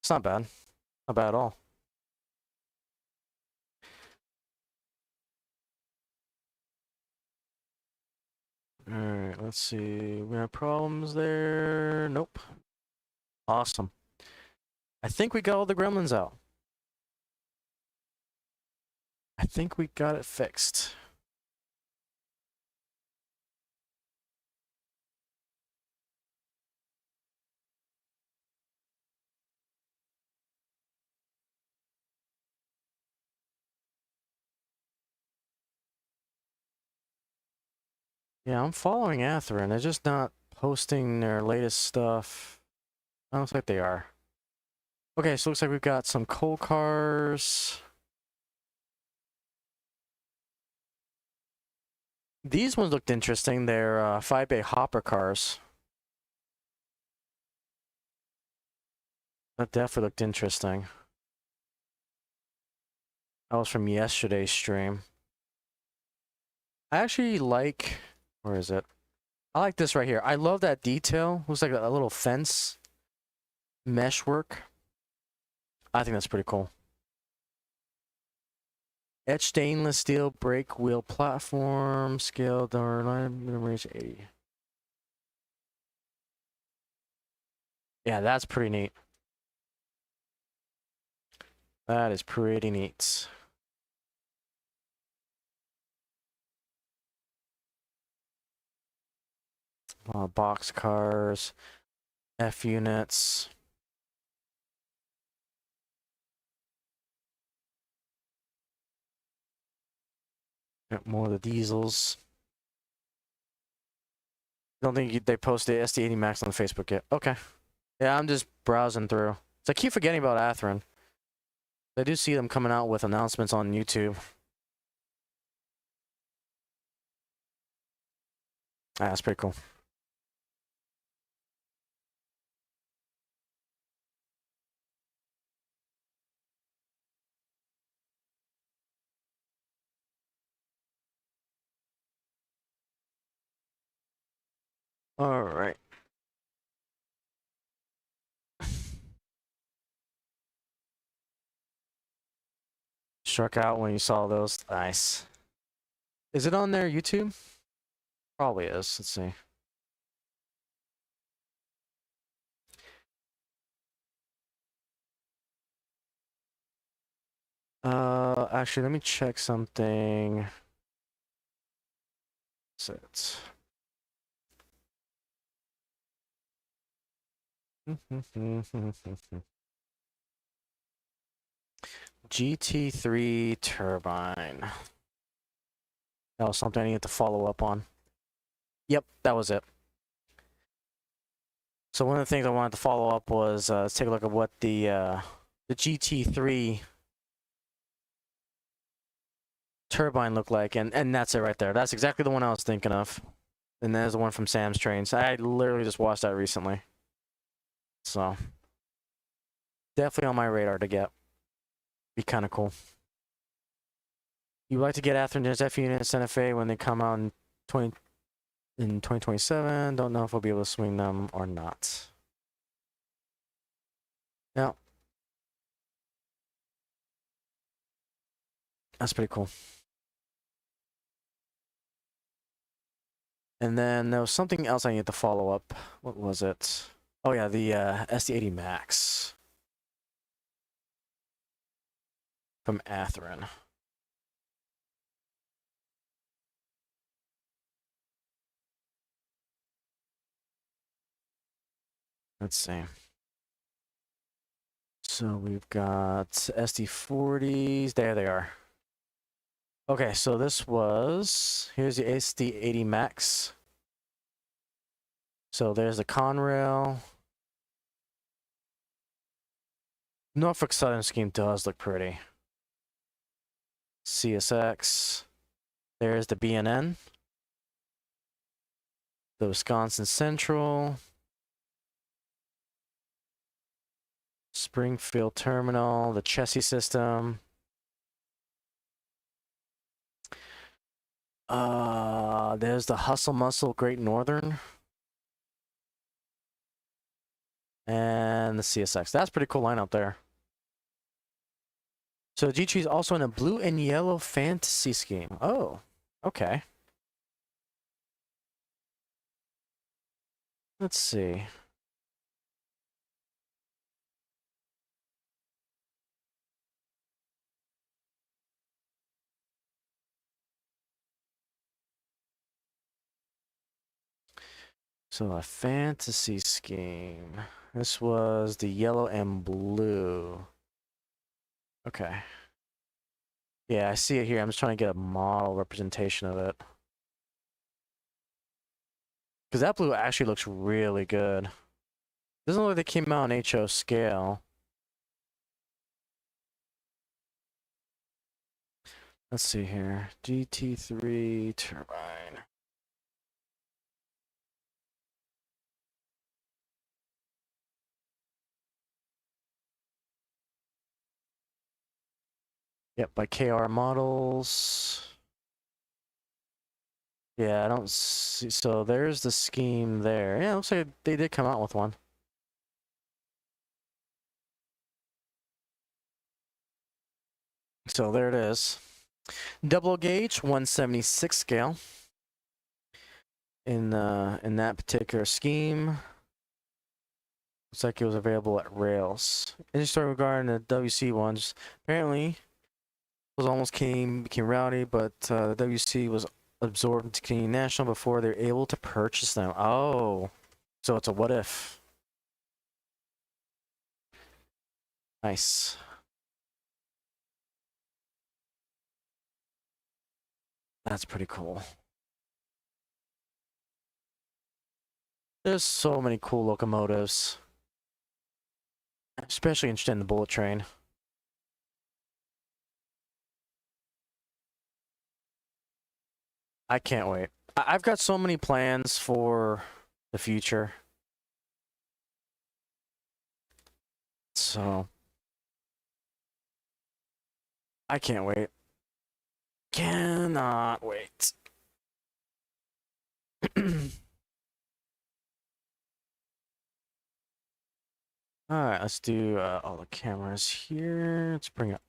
It's not bad. Not bad at all. All right, let's see. We have problems there. Nope. Awesome. I think we got all the gremlins out. I think we got it fixed. Yeah, I'm following Atherin. They're just not posting their latest stuff. I don't think they are. Okay, so looks like we've got some coal cars. These ones looked interesting. They're 5-bay hopper cars. That definitely looked interesting. That was from yesterday's stream. I actually like... Where is it? I like this right here. I love that detail. Looks like a little fence mesh work. I think that's pretty cool. Etched stainless steel brake wheel platform scale door line reach 80. Yeah, that's pretty neat. That is pretty neat. Box cars, F units. Got more of the diesels. Don't think they posted SD80 Max on Facebook yet. Okay. Yeah, I'm just browsing through. So I keep forgetting about Atherin. I do see them coming out with announcements on YouTube. Ah, that's pretty cool. All right. Struck out when you saw those. Nice. Is it on their YouTube? Probably is. Let's see. Actually, let me check something. Set. GT3 turbine. That was something I needed to follow up on. Yep, that was it. So one of the things I wanted to follow up was let's take a look at what the GT3 turbine looked like, and that's it right there. That's exactly the one I was thinking of. And there's the one from Sam's Trains. I literally just watched that recently. So definitely on my radar to get. Be kind of cool. You like to get Atherton's F units NFA when they come out in 2027. Don't know if we'll be able to swing them or not. Yeah. That's pretty cool. And then there was something else I needed to follow up. What was it? Oh yeah, the SD80 Max from Atherin. Let's see. So we've got SD40s. There they are. Okay, so this was, here's the SD80 Max. So there's the Conrail. Norfolk Southern scheme does look pretty. CSX. There's the BNN. The Wisconsin Central. Springfield Terminal. The chassis system. There's the Hustle Muscle Great Northern. And the CSX. That's pretty cool lineup there. So G3 is also in a blue and yellow fantasy scheme. Oh, okay. Let's see. So a fantasy scheme. This was the yellow and blue. Okay. Yeah, I see it here. I'm just trying to get a model representation of it. Because that blue actually looks really good. Doesn't look like they came out in HO scale. Let's see here. GT3 turbine. Yep, by KR Models. Yeah, I don't see. So there's the scheme there. Yeah, it looks like they did come out with one. So there it is. Double gauge, 176 scale. In that particular scheme. Looks like it was available at Rails. Any story regarding the WC ones? Apparently, was almost became rowdy, but the WC was absorbed into Canadian National before they're able to purchase them. Oh, so it's a what if? Nice. That's pretty cool. There's so many cool locomotives. Especially interested in the bullet train. I can't wait. I've got so many plans for the future. So I can't wait. Cannot wait. All right, let's do all the cameras here. Let's bring up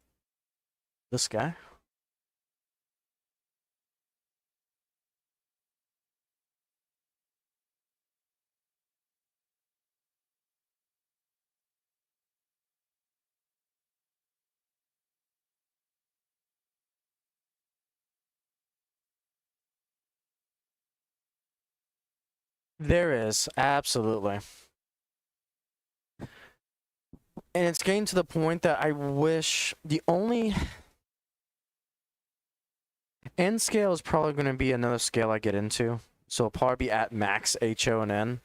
this guy. There is, absolutely. And it's getting to the point that I wish the only N scale is probably going to be another scale I get into. So it'll probably be at max HO and N.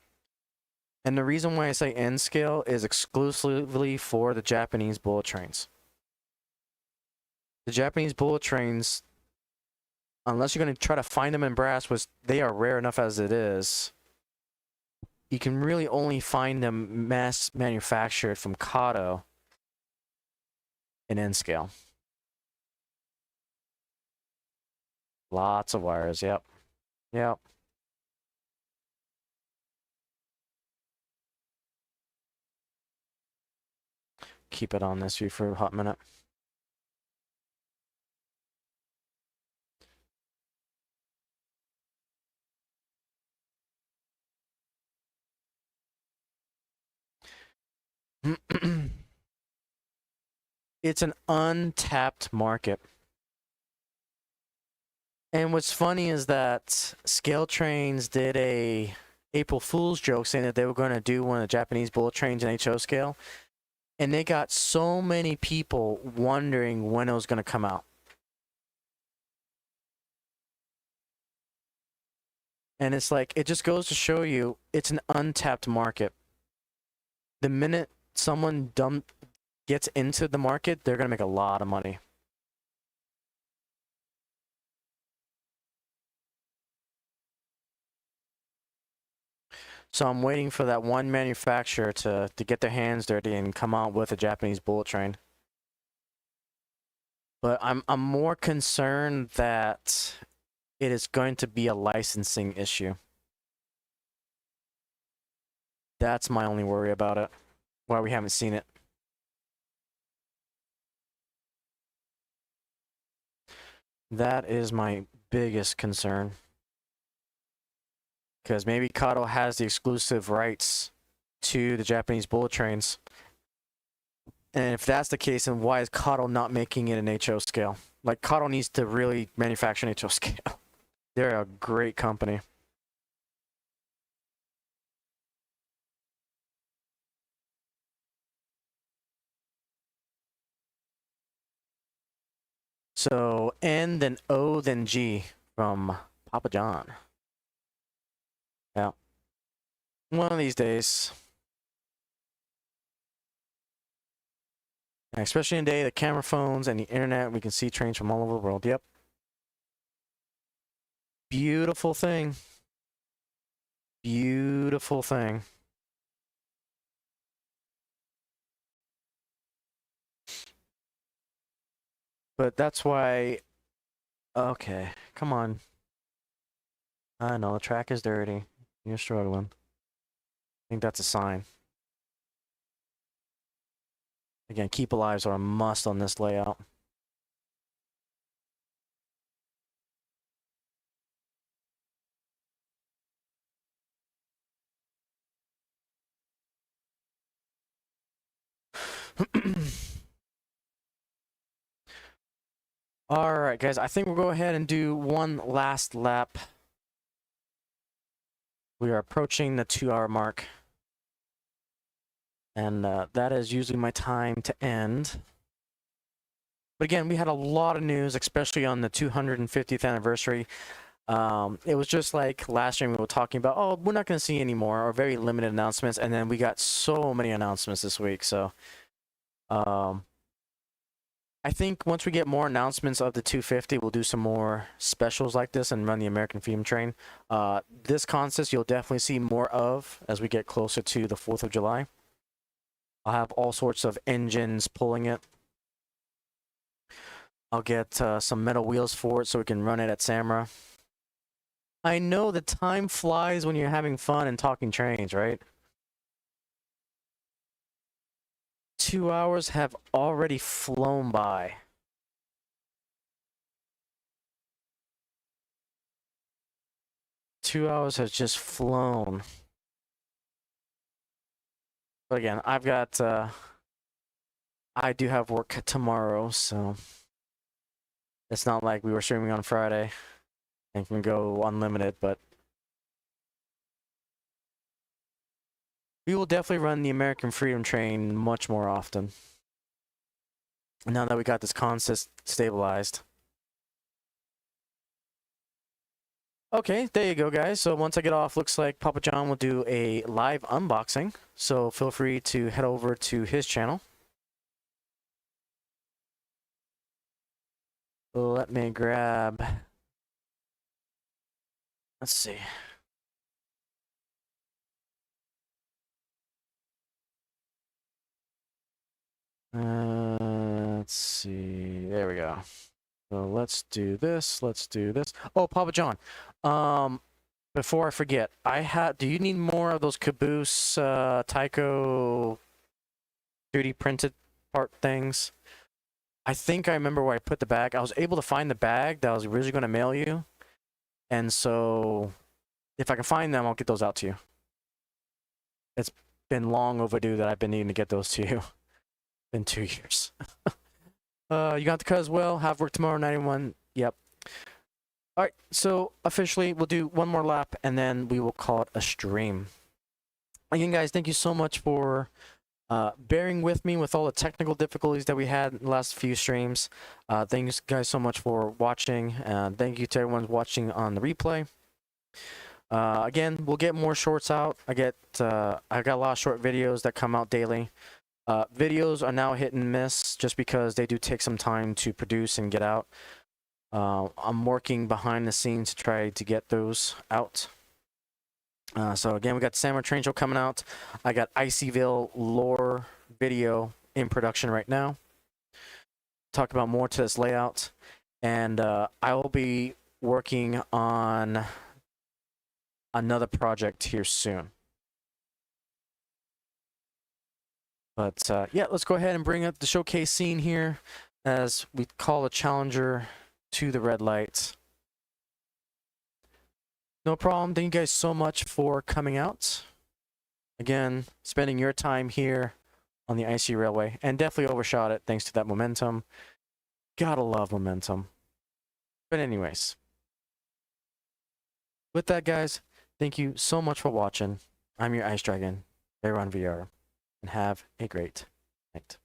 And the reason why I say N scale is exclusively for the Japanese bullet trains. The Japanese bullet trains, unless you're going to try to find them in brass, which they are rare enough as it is, you can really only find them mass manufactured from Kato in N scale. Lots of wires, yep. Yep. Keep it on this view for a hot minute. It's an untapped market. And what's funny is that Scale Trains did a April Fool's joke saying that they were going to do one of the Japanese bullet trains in HO scale. And they got so many people wondering when it was going to come out. And it's like, it just goes to show you, it's an untapped market. The minute someone gets into the market, they're going to make a lot of money. So I'm waiting for that one manufacturer to get their hands dirty and come out with a Japanese bullet train. But I'm more concerned that it is going to be a licensing issue. That's my only worry about it. Why we haven't seen it. That is my biggest concern. Because maybe Kato has the exclusive rights to the Japanese bullet trains. And if that's the case, then why is Kato not making it in HO scale? Like, Kato needs to really manufacture an HO scale. They're a great company. So N, then O, then G from Papa John. Yeah. One of these days. And especially in the day, the camera phones and the internet, we can see trains from all over the world. Yep. Beautiful thing. Beautiful thing. But that's why... Okay, come on. I know, the track is dirty. You're struggling. I think that's a sign. Again, keep alives are a must on this layout. All right, guys, I think we'll go ahead and do one last lap. We are approaching the 2-hour mark. And that is usually my time to end. But again, we had a lot of news, especially on the 250th anniversary. It was just like last year we were talking about, oh, we're not going to see any more or very limited announcements. And then we got so many announcements this week. So I think once we get more announcements of the 250, we'll do some more specials like this and run the American Freedom Train. This consist you'll definitely see more of as we get closer to the 4th of July. I'll have all sorts of engines pulling it. I'll get some metal wheels for it so we can run it at Samra. I know the time flies when you're having fun and talking trains, right? 2 hours have already flown by. Two hours has just flown. But again, I've got, I do have work tomorrow, so it's not like we were streaming on Friday and can go unlimited, but we will definitely run the American Freedom Train much more often. Now that we got this consist stabilized. Okay, there you go, guys. So once I get off, looks like Papa John will do a live unboxing. So feel free to head over to his channel. Let me grab... Let's see. Let's see. There we go. So let's do this. Let's do this. Oh, Papa John. Before I forget, do you need more of those Caboose Tyco 3D printed part things? I think I remember where I put the bag. I was able to find the bag that I was originally going to mail you. And so if I can find them, I'll get those out to you. It's been long overdue that I've been needing to get those to you. Been 2 years. You got the cut as well. Have work tomorrow, 91. Yep. All right, so officially we'll do one more lap and then we will call it a stream. Again, guys, thank you so much for bearing with me with all the technical difficulties that we had in the last few streams. Thanks, guys, so much for watching. Thank you to everyone watching on the replay. Again, we'll get more shorts out. I got a lot of short videos that come out daily. Videos are now hit and miss just because they do take some time to produce and get out. I'm working behind the scenes to try to get those out. So again, we got Samurai Train Show coming out. I got Icyville lore video in production right now. Talk about more to this layout. And I will be working on another project here soon. But yeah, let's go ahead and bring up the showcase scene here as we call a challenger to the red light. No problem. Thank you guys so much for coming out. Again, spending your time here on the IC Railway, and definitely overshot it thanks to that momentum. Gotta love momentum. But anyways, with that, guys, thank you so much for watching. I'm your Ice Dragon, RayronVR, and have a great night.